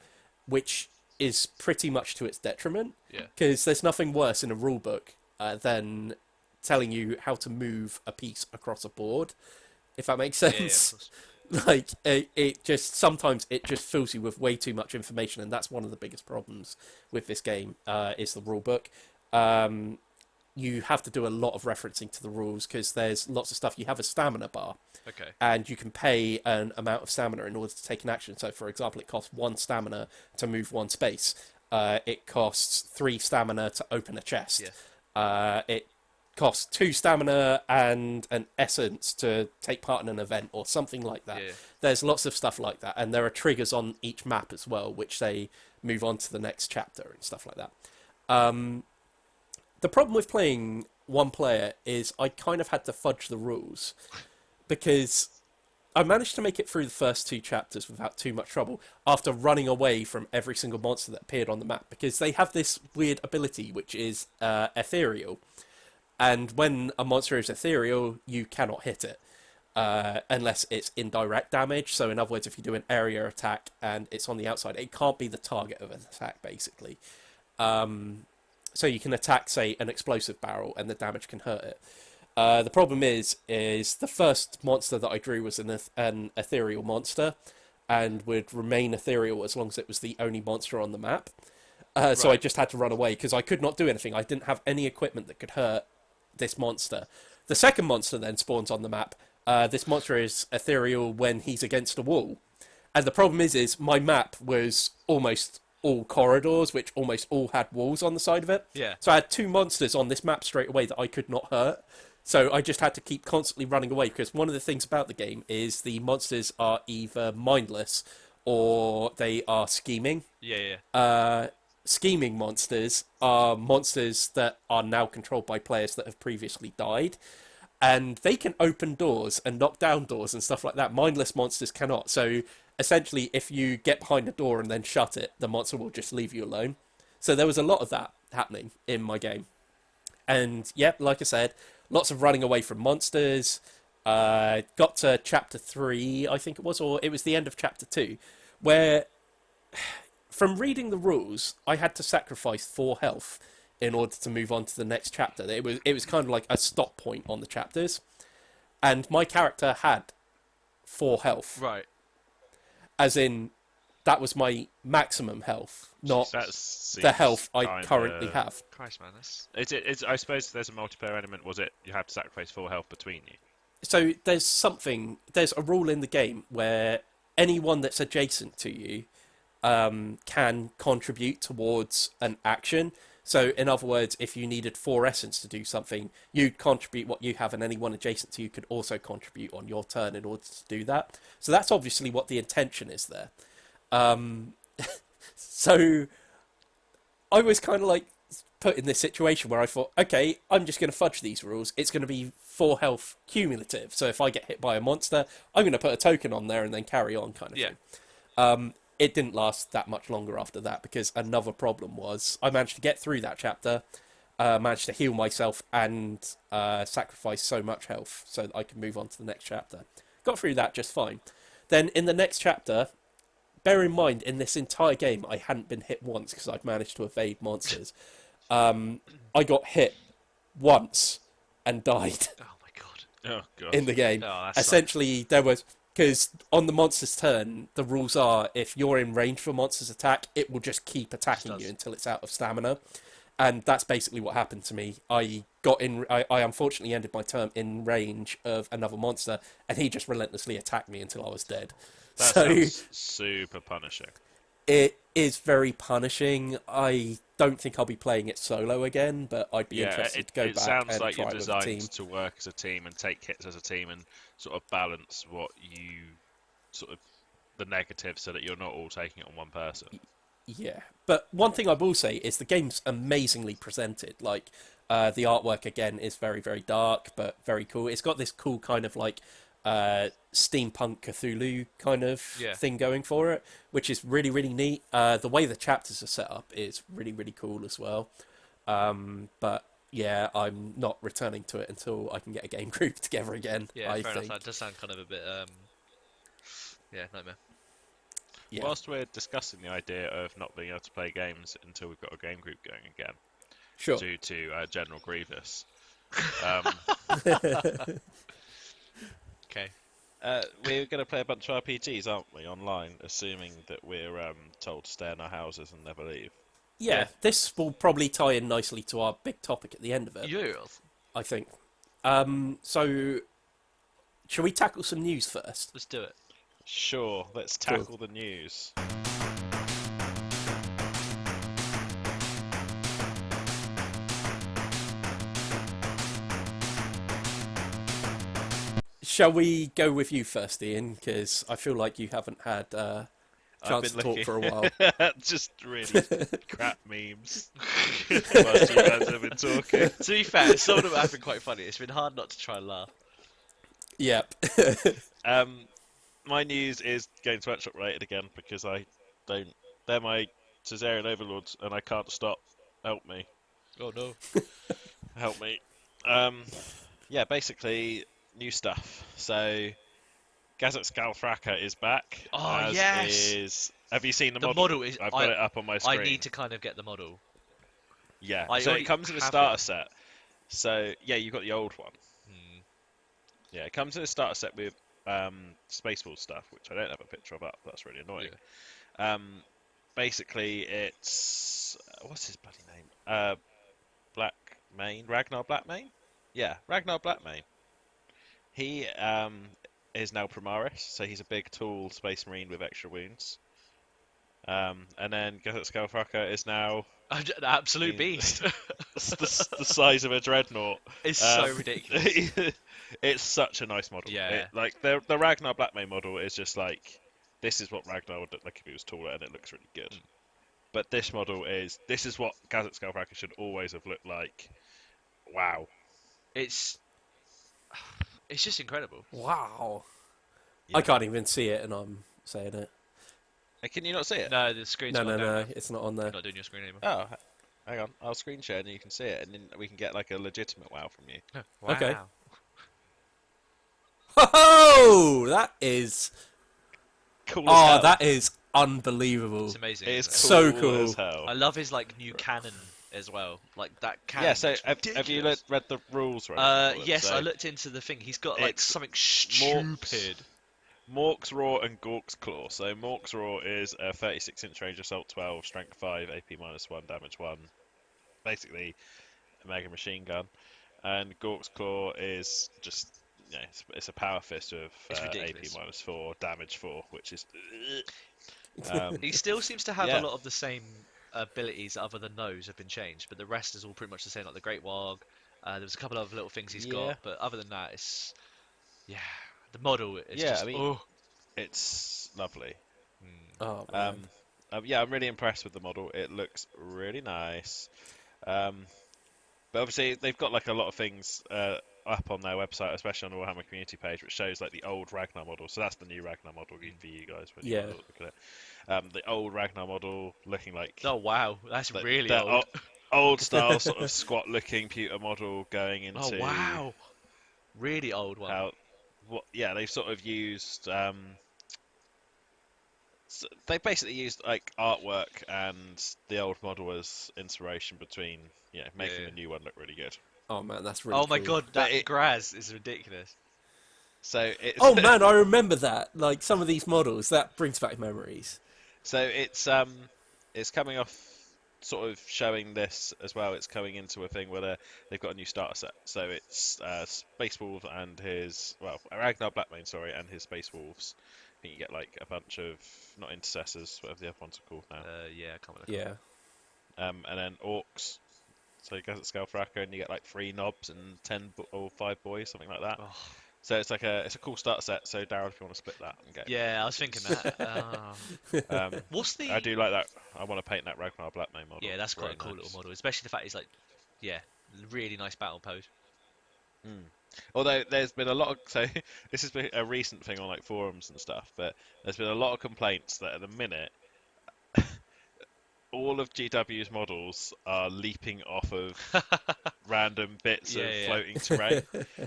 which is pretty much to its detriment. Because there's nothing worse in a rule book than telling you how to move a piece across a board. If that makes sense. Like, it just, sometimes it just fills you with way too much information, and that's one of the biggest problems with this game, is the rule book. You have to do a lot of referencing to the rules, because there's lots of stuff. You have a stamina bar, and you can pay an amount of stamina in order to take an action. So, for example, it costs 1 stamina to move 1 space. It costs 3 stamina to open a chest. It costs 2 stamina and an essence to take part in an event or something like that. There's lots of stuff like that, and there are triggers on each map as well, which they move on to the next chapter and stuff like that. The problem with playing one player is I kind of had to fudge the rules, because I managed to make it through the first 2 chapters without too much trouble after running away from every single monster that appeared on the map, because they have this weird ability which is ethereal. And when a monster is ethereal, you cannot hit it unless it's indirect damage. So in other words, if you do an area attack and it's on the outside, it can't be the target of an attack, basically. So you can attack, say, an explosive barrel and the damage can hurt it. The problem is the first monster that I drew was an ethereal monster and would remain ethereal as long as it was the only monster on the map. So I just had to run away because I could not do anything. I didn't have any equipment that could hurt this monster. The second monster then spawns on the map. This monster is ethereal when he's against a wall. And the problem is my map was almost all corridors, which almost all had walls on the side of it. So I had 2 monsters on this map straight away that I could not hurt. So I just had to keep constantly running away, because one of the things about the game is the monsters are either mindless or they are scheming. Scheming monsters are monsters that are now controlled by players that have previously died, and they can open doors and knock down doors and stuff like that. Mindless monsters cannot. So essentially, if you get behind a door and then shut it, the monster will just leave you alone. So there was a lot of that happening in my game. And yeah, like I said, lots of running away from monsters. Got to chapter 3, I think it was, or it was the end of chapter 2, where from reading the rules, I had to sacrifice 4 health in order to move on to the next chapter. It was kind of like a stop point on the chapters. And my character had 4 health. As in, that was my maximum health, not the health I currently have. Christ, man, that's... I suppose there's a multiplayer element, was it? You have to sacrifice 4 health between you. So there's a rule in the game where anyone that's adjacent to you can contribute towards an action. So in other words, if you needed 4 essence to do something, you'd contribute what you have, and anyone adjacent to you could also contribute on your turn in order to do that. So that's obviously what the intention is there. So I was kind of like put in this situation where I thought, okay, I'm just going to fudge these rules. It's going to be 4 health cumulative. So if I get hit by a monster, I'm going to put a token on there and then carry on, kind of thing. It didn't last that much longer after that, because another problem was I managed to get through that chapter, managed to heal myself and sacrifice so much health so that I could move on to the next chapter. Got through that just fine. Then in the next chapter, bear in mind, in this entire game, I hadn't been hit once because I'd managed to evade monsters. I got hit once and died Oh my god. Oh god. in the game. Oh, that sucks. Essentially, there was because on the monster's turn, the rules are if you're in range for a monster's attack, it will just keep attacking does. you until it's out of stamina. And that's basically what happened to me. I got in. I unfortunately ended my turn in range of another monster, and he just relentlessly attacked me until I was dead. That So sounds super punishing. it is very punishing. I don't think I'll be playing it solo again, but I'd be Yeah, interested to go it back sounds and like try you're it with a team. designed to work as a team and take hits as a team and sort of balance what you sort of the negatives so that you're not all taking it on one person. Yeah, but one thing I will say is the game's amazingly presented. Like, the artwork again is very, very dark, but very cool. It's got this cool kind of like steampunk Cthulhu kind of Yeah. thing going for it, which is really, really neat. The way the chapters are set up is really, really cool as well. But yeah, I'm not returning to it until I can get a game group together again. Yeah, I fair think. enough. That does sound kind of a bit yeah, nightmare. Yeah. Whilst we're discussing the idea of not being able to play games until we've got a game group going again, Sure. due to General Grievous, um, Okay. we're going to play a bunch of RPGs, aren't we, online, assuming that we're told to stay in our houses and never leave. Yeah, this will probably tie in nicely to our big topic at the end of it, Yes. I think. So, shall we tackle some news first? Let's do it. Sure, let's Cool. tackle the news. Shall we go with you first, Ian? Because I feel like you haven't had chance to talk for a while. Just really crap memes whilst you guys have been talking. To be fair, some of them have been quite funny. It's been hard not to try and laugh. Yep. My news is Games Workshop related again because I don't. They're my Caesarean overlords and I can't stop. Help me. Oh no. Help me. Yeah, basically new stuff. So Gazet Scalfraka is back. Oh, as yes! Is have you seen the The model? model is. I've got it up on my screen. I need to kind of get the model. Yeah. I So already it comes in a have starter it. set. So yeah, you've got the old one. Hmm. Yeah, it comes in a starter set with Spaceball stuff, which I don't have a picture of up. That's really annoying. Basically, it's what's his bloody name? Blackmane, Ragnar Blackmane. Yeah, Ragnar Blackmane. He is now Primaris, so he's a big, tall Space Marine with extra wounds. And then Gazet Scalfraka is now An absolute beast. the size of a dreadnought. It's so ridiculous. It's such a nice model. Yeah. Like the Ragnar Blackmane model is just like this is what Ragnar would look like if he was taller, and it looks really good. But this model this is what Gazet Scalfraka should always have looked like. Wow. It's just incredible. Wow. Yeah. I can't even see it, and I'm saying it. Can you not see it? No, the screen's No, gone no, down no. now. It's not on there. You're not doing your screen anymore. Oh, hang on. I'll screen share and you can see it, and then we can get like a legitimate wow from you. Wow. Okay. Oh, that is. Cool as hell. That is unbelievable. It's amazing. It is isn't So cool cool. as hell. I love his like new cannon as well. Like that cannon. Yeah, so is have you ridiculous. read the rules? Right? Yes, So I looked into the thing. He's got like it's something Mork's- stupid. Mork's Roar and Gork's Claw. So Mork's Roar is a 36-inch range, assault 12, strength 5, AP -1, damage 1. Basically, a mega machine gun. And Gork's Claw is just, it's a power fist with It's AP ridiculous. -4, damage 4, which is. He still seems to have Yeah. a lot of the same abilities other than those have been changed, but the rest is all pretty much the same, like the Great Warg. There's a couple of little things he's Yeah. got, but other than that, it's the model is Yeah, just I mean, it's lovely. Oh, man. Yeah, I'm really impressed with the model. It looks really nice. But obviously, they've got like a lot of things up on their website, especially on the Warhammer community page, which shows like the old Ragnar model. So that's the new Ragnar model for you guys when you Yeah. look at it. The old Ragnar model looking like oh wow, that's the- really the old. old style sort of squat looking pewter model going into Oh wow, really old one. how they've sort of used So they basically used like artwork and the old model as inspiration between, making Yeah. the new one look really good. Oh man, that's really Oh my cool. god, But that Graz is ridiculous. so it's Oh man, I remember that. Like some of these models, that brings back memories. so it's coming off sort of showing this as well. It's coming into a thing where they've got a new starter set. So it's Space Wolf and Ragnar Blackmane, sorry, and his Space Wolves. I think you get like a bunch of not intercessors, whatever the other ones are called now. Yeah, I can't remember. Yeah. And then orcs. So you go at Scalefracker and you get like 3 knobs and or 5 boys, something like that. Oh, So it's like it's a cool starter set. So Darryl, if you want to split that and get yeah, I was thinking that. What's the? I do like that. I want to paint that Ragnar Blackmane model. Yeah, that's It's quite a very cool nice. little model, especially the fact he's like, yeah, really nice battle pose. Mm. Although there's been a lot of this has been a recent thing on like forums and stuff, but there's been a lot of complaints that at the minute all of GW's models are leaping off of random bits Yeah, of yeah. floating terrain.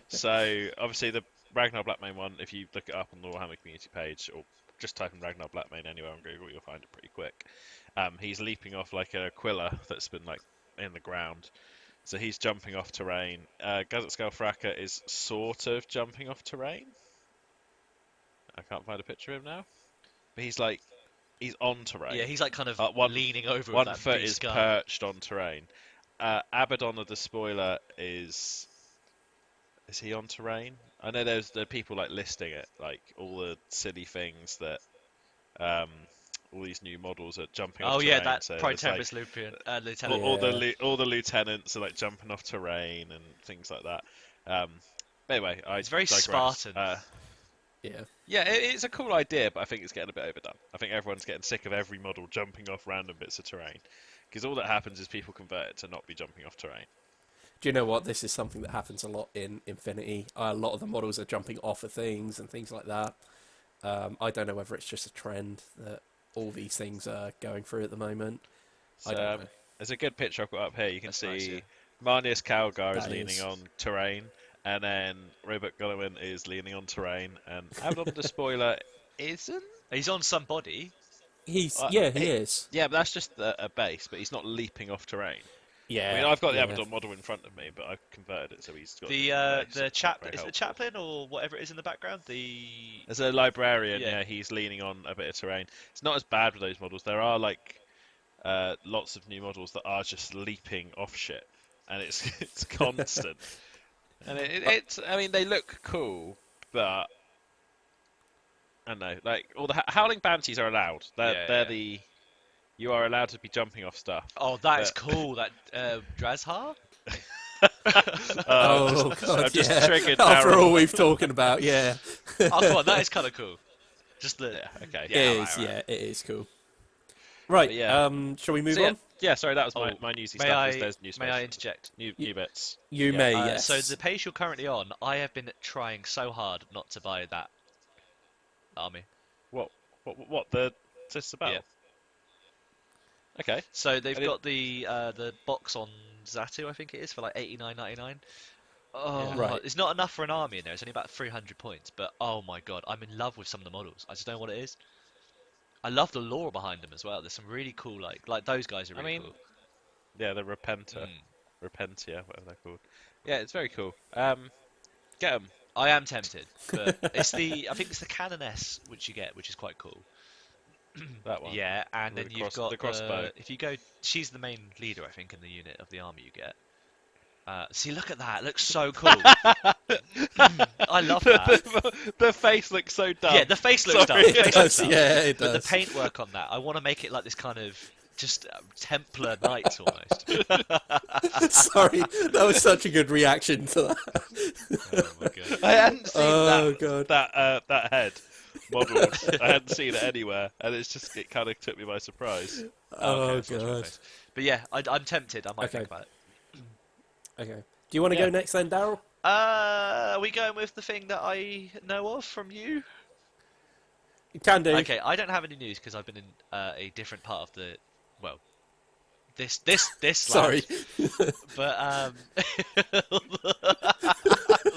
So obviously the Ragnar Blackmane one, if you look it up on the Warhammer community page or just type in Ragnar Blackmane anywhere on Google, you'll find it pretty quick. He's leaping off like a Aquila that's been like in the ground. So he's jumping off terrain. Gazette Scalefracker is sort of jumping off terrain. I can't find a picture of him now. But he's on Yeah, terrain. he's like kind of One leaning over with one that foot is beast gun. perched on terrain. Abaddon the Despoiler is he on terrain? I know there are people like listing it, like all the silly things that um, all these new models are jumping off Oh yeah, terrain. that So Prime there's like Tempest Lieutenant. Yeah. all the lieutenants are like jumping off terrain and things like that. But anyway, I It's very digress. Spartan. Yeah. Yeah, it's a cool idea, but I think it's getting a bit overdone. I think everyone's getting sick of every model jumping off random bits of terrain, because all that happens is people convert it to not be jumping off terrain. Do you know what? This is something that happens a lot in Infinity. A lot of the models are jumping off of things and things like that. I don't know whether it's just a trend that all these things are going through at the moment. I So, don't know. there's a good picture I've got up here. You can That's see nice, yeah. Marnius Calgar is That leaning is. on terrain, and then Robert Gullowin is leaning on terrain, and Abaddon the Spoiler isn't. He's on somebody. He He- is. Yeah, but that's just a base, but he's not leaping off terrain. I mean, Yeah, I've got the yeah. Abaddon model in front of me, but I've converted it so he's got The a base. the It's chap not very is it the helpful. chaplain or whatever it is in the background. The As a librarian, Yeah. yeah, he's leaning on a bit of terrain. It's not as bad with those models. There are like lots of new models that are just leaping off shit, and it's it's constant. And it's I mean they look cool, but I don't know, like all the howling banshees are allowed. They're Yeah. the you are allowed to be jumping off stuff. Oh, that is But cool. That Drazhar. Oh I've god, just yeah. triggered After all Darryl. we've talking about, yeah. Oh, come on, that is kind of cool. Just the Yeah, okay. It yeah, is, alright. yeah, it is cool. Right, But yeah. shall we move So yeah, on? yeah. Sorry, that was Oh, my newsy may stuff. Is I there's new may I space, interject? new bits. You Yeah. may, yes. So the page you're currently on, I have been trying so hard not to buy that army. What the what's this about? Yeah. Okay. So they've I didn't- got the box on Zatu, I think it is, for like 89.99. Oh, Yeah. Right. it's not enough for an army in there. It's only about 300 points, but oh my god, I'm in love with some of the models. I just don't know what it is. I love the lore behind them as well. There's some really cool, like those guys are I really mean, cool. yeah, the Repentia, Mm. whatever they're called. Yeah, it's very cool. Get them. I am tempted, but I think it's the Canoness which you get, which is quite cool. That one. Yeah, and With then the you've got the crossbow. if you go, she's the main leader, I think, in the unit of the army you get. See, look at that. It looks so cool. I love that. The face looks so dumb. Yeah, the face looks dumb. Sorry. The It face does, looks dumb. yeah, it But the does. paintwork on that, I want to make it like this kind of just Templar Knights almost. Sorry, that was such a good reaction to that. Oh my god. I hadn't seen Oh, God. that head modelled. I hadn't seen it anywhere, and it kind of took me by surprise. Oh, that's what's my God. face. But yeah, I'm tempted. I might Okay. think about it. Okay. Do you want to Yeah. go next then, Darryl? Are we going with the thing that I know of from you? You can do. Okay, I don't have any news because I've been in a different part of the this Sorry. land. But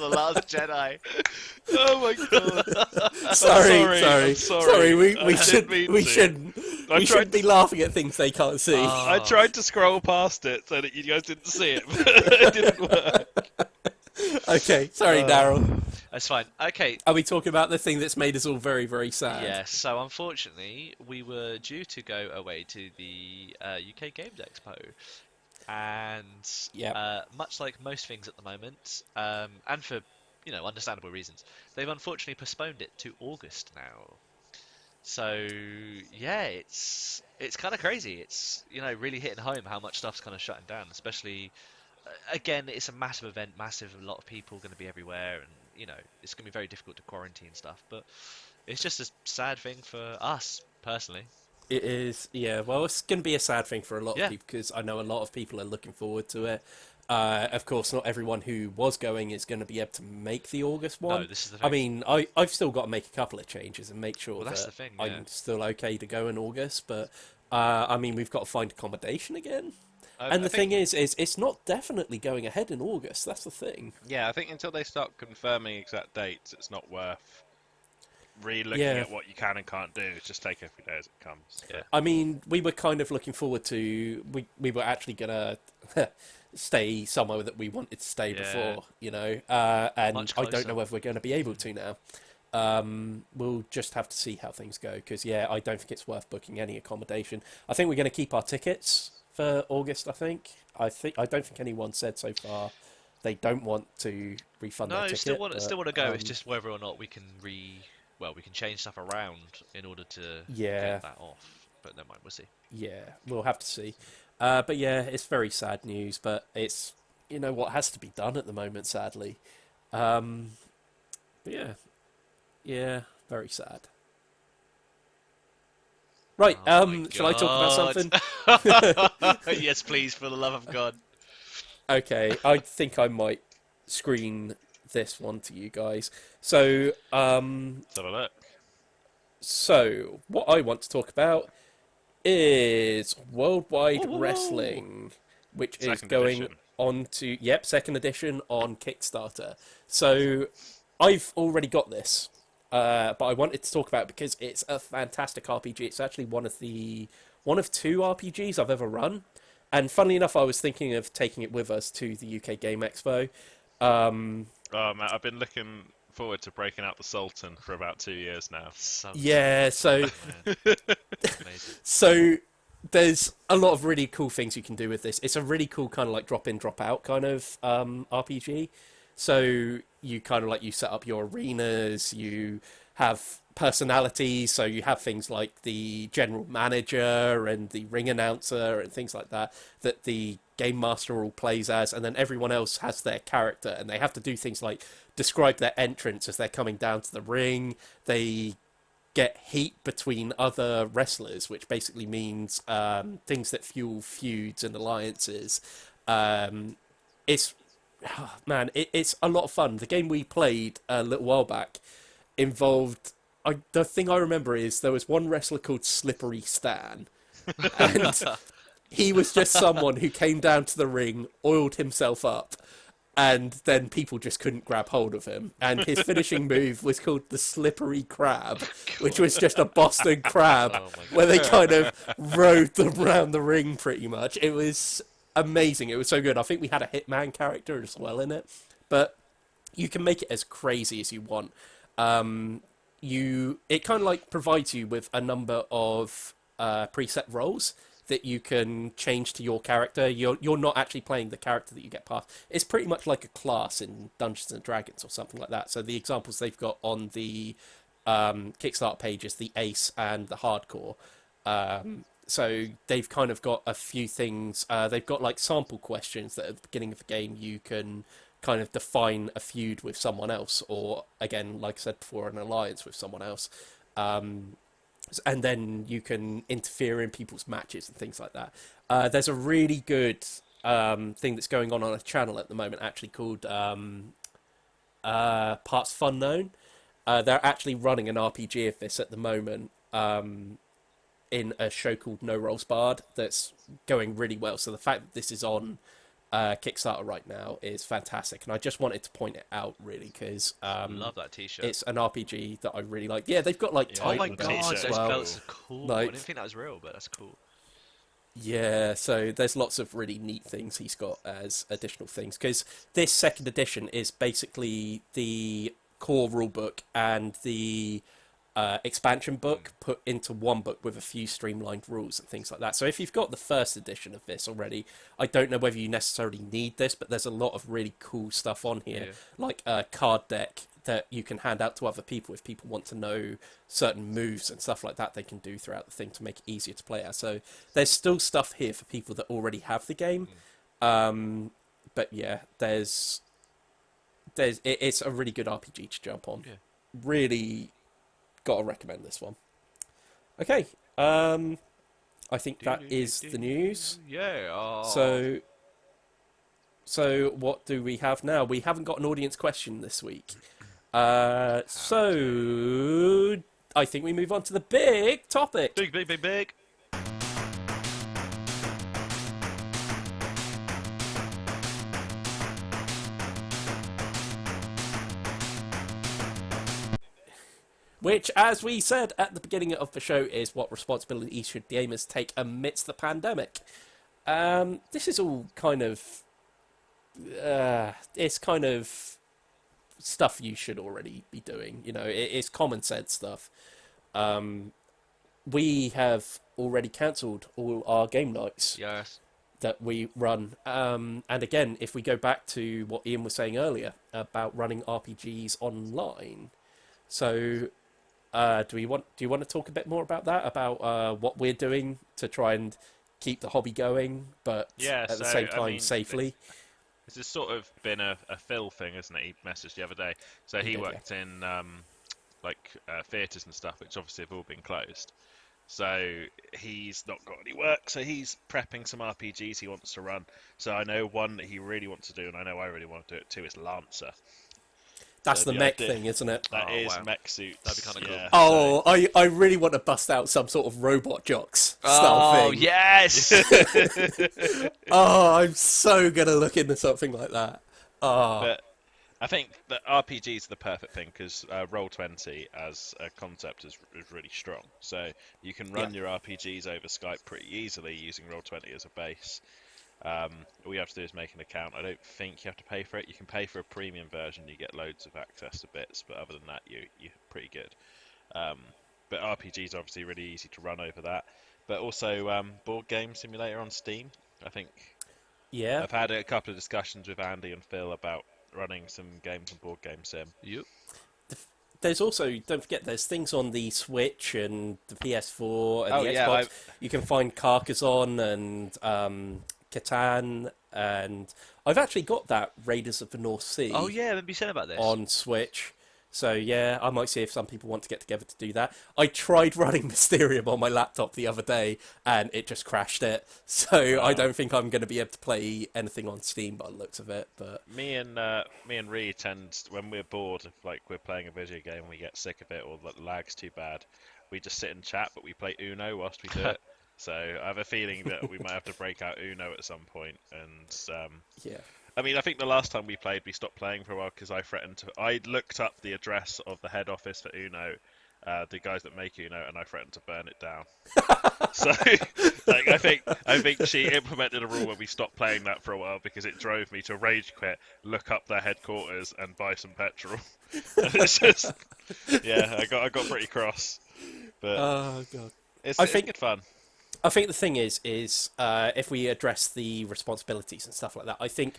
The Last Jedi. Oh my god. Sorry. We I didn't mean to. shouldn't. I We tried shouldn't be to- laughing at things they can't see. I tried to scroll past it so that you guys didn't see it, but it didn't work. Okay, sorry, Darryl. That's fine. Okay. Are we talking about the thing that's made us all very, very sad? Yes. So unfortunately, we were due to go away to the UK Games Expo, and Yep. much like most things at the moment, and for understandable reasons, they've unfortunately postponed it to August now. So yeah, it's kind of crazy. It's really hitting home how much stuff's kind of shutting down, especially again, it's a massive event, massive, a lot of people going to be everywhere, and it's going to be very difficult to quarantine stuff. But it's just a sad thing for us personally. It is, yeah. Well, it's going to be a sad thing for a lot of Yeah. people because I know a lot of people are looking forward to it. Of course, not everyone who was going is going to be able to make the August one. No, this is the I thing. mean, I've still got to make a couple of changes and make sure Well, that's that the thing, yeah. I'm still okay to go in August. But I mean, we've got to find accommodation again. And the thing is it's not definitely going ahead in August. That's the thing. Yeah, I think until they start confirming exact dates, it's not worth re-looking Yeah. at what you can and can't do. Just take every day as it comes. Yeah. I mean, we were kind of looking forward to. We were actually gonna stay somewhere that we wanted to stay Yeah. before, and Much I don't closer. know whether we're going to be able to now. We'll just have to see how things go because I don't think it's worth booking any accommodation. I think we're going to keep our tickets for August. I don't think anyone said so far they don't want to refund No, their ticket. still want to go. It's um, just whether or not we can we can change stuff around in order to Yeah. get that off. But never mind, we'll see. Yeah, we'll have to see. But yeah, it's very sad news, but it's, what has to be done at the moment, sadly. But yeah, very sad. Right, Oh my shall I talk about God. something? Yes, please, for the love of God. Okay, I think I might screen this one to you guys. So, Let's have a look. so what I want to talk about is Worldwide Whoa. Wrestling, which is Second going edition. on to, second edition on Kickstarter. So I've already got this, but I wanted to talk about it because it's a fantastic RPG. It's actually one of two RPGs I've ever run. And funnily enough, I was thinking of taking it with us to the UK Game Expo. Oh man, I've been looking forward to breaking out the Sultan for about 2 years now. Yeah, so Amazing. So there's a lot of really cool things you can do with this. It's a really cool kind of like drop in, drop out kind of RPG. So you kind of like you set up your arenas, you have personalities, so you have things like the general manager and the ring announcer and things like that the game master all plays as, and then everyone else has their character and they have to do things like describe their entrance as they're coming down to the ring. They get heat between other wrestlers, which basically means things that fuel feuds and alliances. It's it's a lot of fun. The game we played a little while back involved. The thing I remember is there was one wrestler called Slippery Stan, and he was just someone who came down to the ring, oiled himself up, and then people just couldn't grab hold of him. And his finishing move was called the Slippery Crab, which was just a Boston crab Oh my where they kind of rode them around the ring pretty much. It was amazing. It was so good. I think we had a Hitman character as well in it. But you can make it as crazy as you want. It kind of like provides you with a number of preset roles that you can change to your character. You're not actually playing the character that you get past. It's pretty much like a class in Dungeons and Dragons or something like that. So the examples they've got on the Kickstarter page is the Ace and the Hardcore. So they've kind of got a few things. They've got like sample questions that at the beginning of the game you can kind of define a feud with someone else, or again, like I said before, an alliance with someone else. And then you can interfere in people's matches and things like that. There's a really good thing that's going on a channel at the moment, actually called Parts Fun Known. They're actually running an RPG of this at the moment in a show called No Rolls Barred that's going really well. So the fact that this is on Kickstarter right now is fantastic, and I just wanted to point it out really because Love that T-shirt. it's an RPG that I really like. Yeah, they've got like Yeah, Oh title my the belts god, as t-shirt those is well. belts are cool. I Like, didn't think that was real, but that's cool. yeah, so there's lots of really neat things he's got as additional things because this second edition is basically the core rulebook and the expansion book put into one book with a few streamlined rules and things like that. So if you've got the first edition of this already, I don't know whether you necessarily need this, but there's a lot of really cool stuff on here, Yeah. like a card deck that you can hand out to other people if people want to know certain moves and stuff like that they can do throughout the thing to make it easier to play as. So there's still stuff here for people that already have the game. But yeah, it's a really good RPG to jump on. Yeah. Really gotta recommend this one. Okay, I think that is the news. Yeah. Oh. So what do we have now? We haven't got an audience question this week. So I think we move on to the big topic. Big, big, big, big. Which, as we said at the beginning of the show, is what responsibilities should gamers take amidst the pandemic. This is all kind of... it's kind of stuff you should already be doing. You know, it's common sense stuff. We have already cancelled all our game nights Yes. that we run. And again, if we go back to what Iain was saying earlier about running RPGs online, so do you want to talk a bit more about that? About what we're doing to try and keep the hobby going, but Yeah, at the so, same I time mean, safely? This has sort of been a Phil thing, isn't it? He messaged the other day. So he did, yeah. worked in theatres and stuff, which obviously have all been closed. So he's not got any work. So he's prepping some RPGs he wants to run. So I know one that he really wants to do, and I know I really want to do it too. Is Lancer. That's So the the mech idea- thing, isn't it? That Oh, is wow. mech suits. That'd be kinda cool. yeah, Oh, I really want to bust out some sort of robot jocks style Oh thing. yes. Oh, I'm so gonna look into something like that. Oh, But I think that RPGs are the perfect thing because Roll20 as a concept is really strong. So you can run your RPGs over Skype pretty easily using Roll20 as a base. All you have to do is make an account. I don't think you have to pay for it. You can pay for a premium version. You get loads of access to bits, but other than that, you're pretty good. But RPGs are obviously really easy to run over that. But also board game simulator on Steam. I think yeah. I've had a couple of discussions with Andy and Phil about running some games on board game sim. Yep. There's also, don't forget, there's things on the Switch and the PS4 and Oh, the yeah, Xbox. You can find Carcassonne and Catan, and I've actually got that Raiders of the North Sea Oh yeah, maybe you said about this. on Switch. So yeah, I might see if some people want to get together to do that. I tried running Mysterium on my laptop the other day, and it just crashed it. So I don't think I'm going to be able to play anything on Steam by the looks of it. But Me and Ree tend, when we're bored, if like we're playing a video game and we get sick of it or the lag's too bad, we just sit and chat, but we play Uno whilst we do it. So I have a feeling that we might have to break out Uno at some point. And yeah, I mean, I think the last time we played, we stopped playing for a while because I looked up the address of the head office for Uno, the guys that make Uno, and I threatened to burn it down. So, like, I think she implemented a rule where we stopped playing that for a while because it drove me to rage quit, look up their headquarters, and buy some petrol. And it's just, yeah, I got pretty cross, but oh god. it's think- good fun. I think the thing is if we address the responsibilities and stuff like that, I think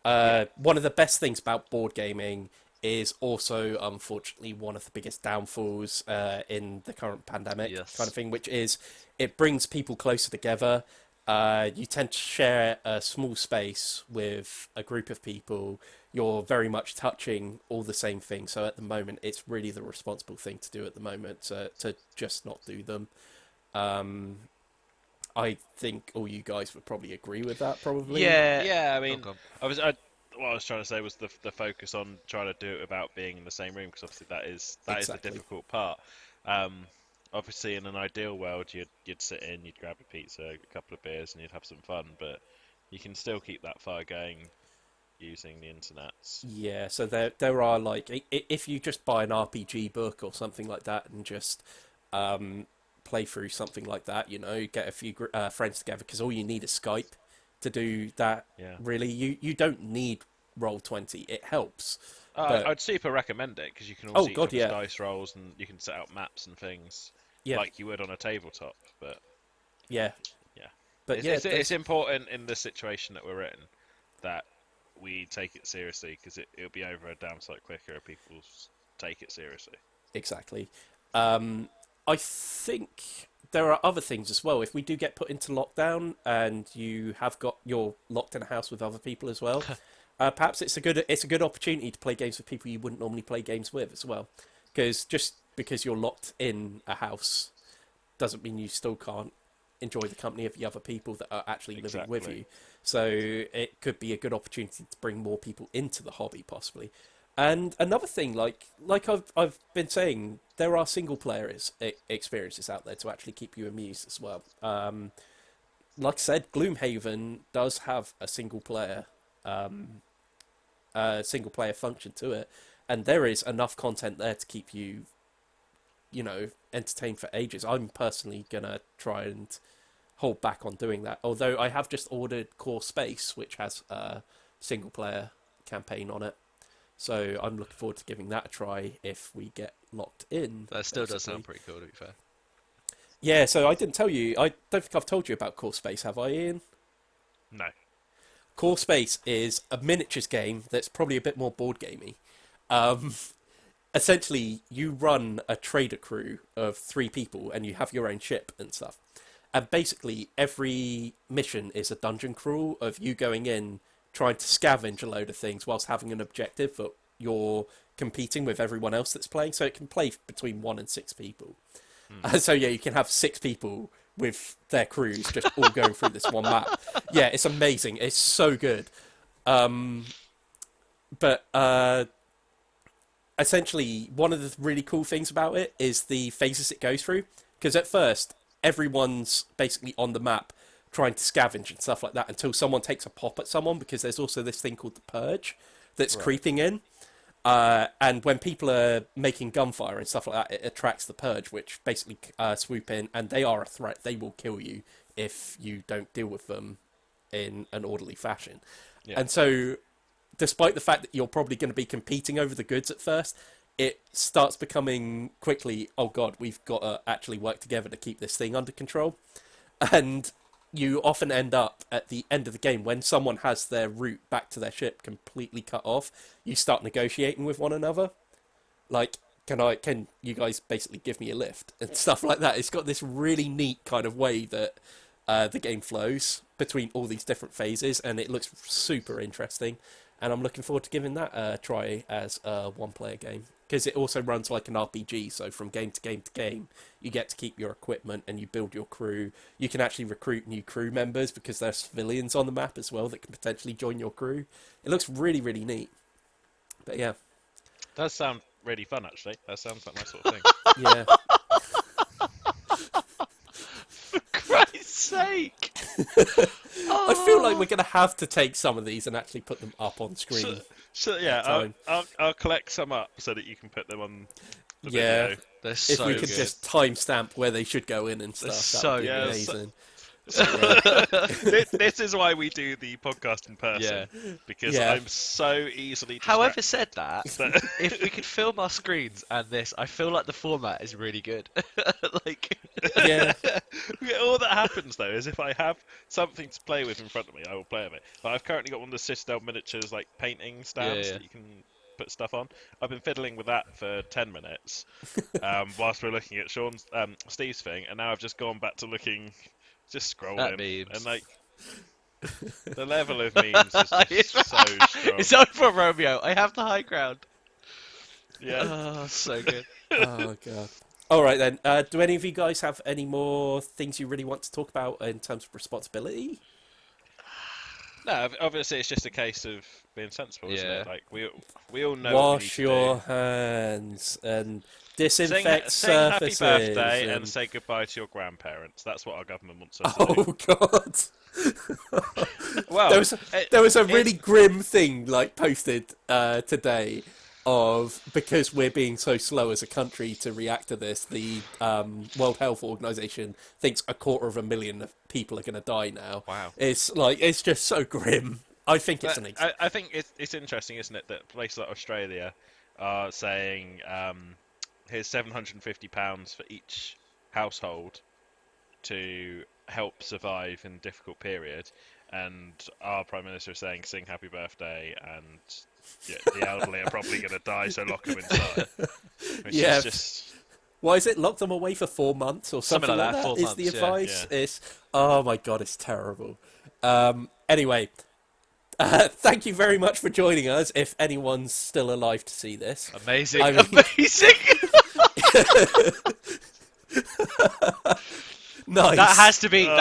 one of the best things about board gaming is also, unfortunately, one of the biggest downfalls in the current pandemic Yes. kind of thing, which is it brings people closer together. You tend to share a small space with a group of people. You're very much touching all the same things. So at the moment, it's really the responsible thing to do at the moment to just not do them. I think all you guys would probably agree with that, probably. Yeah. Yeah, I mean, Oh, God. what I was trying to say was the focus on trying to do it without being in the same room, because obviously that is the Exactly. difficult part. Obviously, in an ideal world, you'd sit in, you'd grab a pizza, a couple of beers, and you'd have some fun. But you can still keep that fire going using the internet. Yeah, so there are like if you just buy an RPG book or something like that and just play through something like that, get a few friends together, because all you need is Skype to do that. Yeah. Really, you don't need Roll20. It helps, but I'd super recommend it because you can all oh see each god, other's yeah, dice rolls and you can set out maps and things yeah, like you would on a tabletop. But yeah, yeah, but yeah, it's important in the situation that we're in that we take it seriously because it'll be over a damn sight quicker if people take it seriously. exactly. I think there are other things as well. If we do get put into lockdown and you're locked in a house with other people as well, perhaps it's a good opportunity to play games with people you wouldn't normally play games with as well. Because just because you're locked in a house doesn't mean you still can't enjoy the company of the other people that are actually living with you. So it could be a good opportunity to bring more people into the hobby, possibly. And another thing, like I've been saying, there are single player experiences out there to actually keep you amused as well. Like I said, Gloomhaven does have a single player function to it, and there is enough content there to keep you, entertained for ages. I'm personally gonna try and hold back on doing that. Although I have just ordered Core Space, which has a single player campaign on it. So I'm looking forward to giving that a try if we get locked in. That still does basically. sound pretty cool, to be fair. Yeah, so I didn't tell you. I don't think I've told you about Core Space, have I, Ian? No. Core Space is a miniatures game that's probably a bit more board gamey. Essentially, you run a trader crew of 3 people and you have your own ship and stuff. And basically, every mission is a dungeon crawl of you going in, trying to scavenge a load of things whilst having an objective that you're competing with everyone else that's playing. So it can play between 1 and 6 people. So yeah, you can have 6 people with their crews just all going through this one map. Yeah, it's amazing. It's so good. But essentially, one of the really cool things about it is the phases it goes through. Because at first, everyone's basically on the map trying to scavenge and stuff like that until someone takes a pop at someone, because there's also this thing called the Purge that's creeping in. And when people are making gunfire and stuff like that, it attracts the Purge, which basically swoop in, and they are a threat. They will kill you if you don't deal with them in an orderly fashion. Yeah. And so, despite the fact that you're probably going to be competing over the goods at first, it starts becoming quickly, oh god, we've got to actually work together to keep this thing under control. And you often end up at the end of the game, when someone has their route back to their ship completely cut off, you start negotiating with one another. Like, can you guys basically give me a lift and stuff like that. It's got this really neat kind of way that the game flows between all these different phases, and it looks super interesting. And I'm looking forward to giving that a try as a one-player game, because it also runs like an RPG. So from game to game to game, you get to keep your equipment and you build your crew. You can actually recruit new crew members because there's civilians on the map as well that can potentially join your crew. It looks really, really neat. But yeah. Does sound really fun, actually. That sounds like my sort of thing. Yeah. For Christ's sake! I feel like we're going to have to take some of these and actually put them up on screen. So yeah, I'll collect some up so that you can put them on the video. They're If so we could good. just timestamp where they should go in and stuff, so that would be good. amazing. This is why we do the podcast in person, because Yeah. I'm so easily distracted. However said that, if we could film our screens and this, I feel like the format is really good. Like, Yeah. All that happens though is if I have something to play with in front of me, I will play with it. But I've currently got one of the Citadel miniatures like painting stands that you can put stuff on. I've been fiddling with that for 10 minutes whilst we're looking at Steve's thing, and now I've just gone back to looking, just scrolling, memes. and like the level of memes is just so strong. It's over, Romeo. I have the high ground. Yeah. Oh, so good. Oh god. All right then. Do any of you guys have any more things you really want to talk about in terms of responsibility? No, obviously it's just a case of being sensible, isn't Yeah. it? Like we all know what we need Wash to your do. hands and disinfect Sing happy surfaces birthday and and say goodbye to your grandparents. That's what our government wants us to do. oh god. There Well, was there was a really it's grim thing like posted today of because we're being so slow as a country to react to this. The World Health Organization thinks 250,000 people are going to die now. wow. It's like it's just so grim. I think it's an I think it's interesting, isn't it, that places like Australia are saying here's £750 for each household to help survive in a difficult period, and our Prime Minister is saying sing happy birthday, and yeah, the elderly are probably going to die, so lock them inside. Which Yeah. is just Why is it lock them away for 4 months or something, Something like that, that? 4 Is the months, yeah, advice? yeah. It's oh my god, it's terrible. Anyway, thank you very much for joining us. If anyone's still alive to see this, amazing, I mean- amazing. nice. That has to be fuck.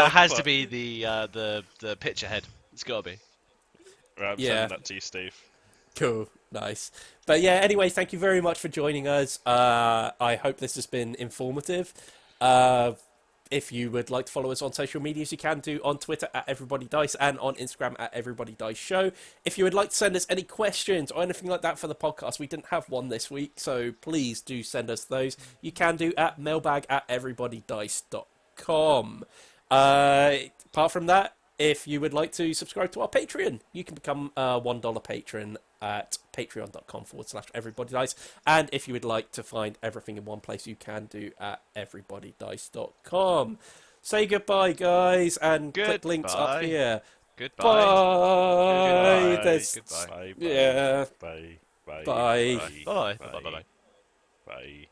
the picture head. It's got to be. Right, I'm Yeah. sending that to you, Steve. Cool, nice. But yeah, anyway, thank you very much for joining us. I hope this has been informative. If you would like to follow us on social medias, you can do on Twitter at Everybody Dice and on Instagram at Everybody Dice Show. If you would like to send us any questions or anything like that for the podcast, we didn't have one this week, so please do send us those. You can do at mailbag@everybodydice.com. Apart from that, if you would like to subscribe to our Patreon, you can become a $1 patron at patreon.com/everybodydice. And if you would like to find everything in one place, you can do at everybodydice.com. Say goodbye, guys, and click links up Goodbye. here. Goodbye. Bye. Goodbye. There's- Goodbye. Bye. Yeah. Bye. Bye. Bye. Bye. Bye. Bye. Bye. Bye.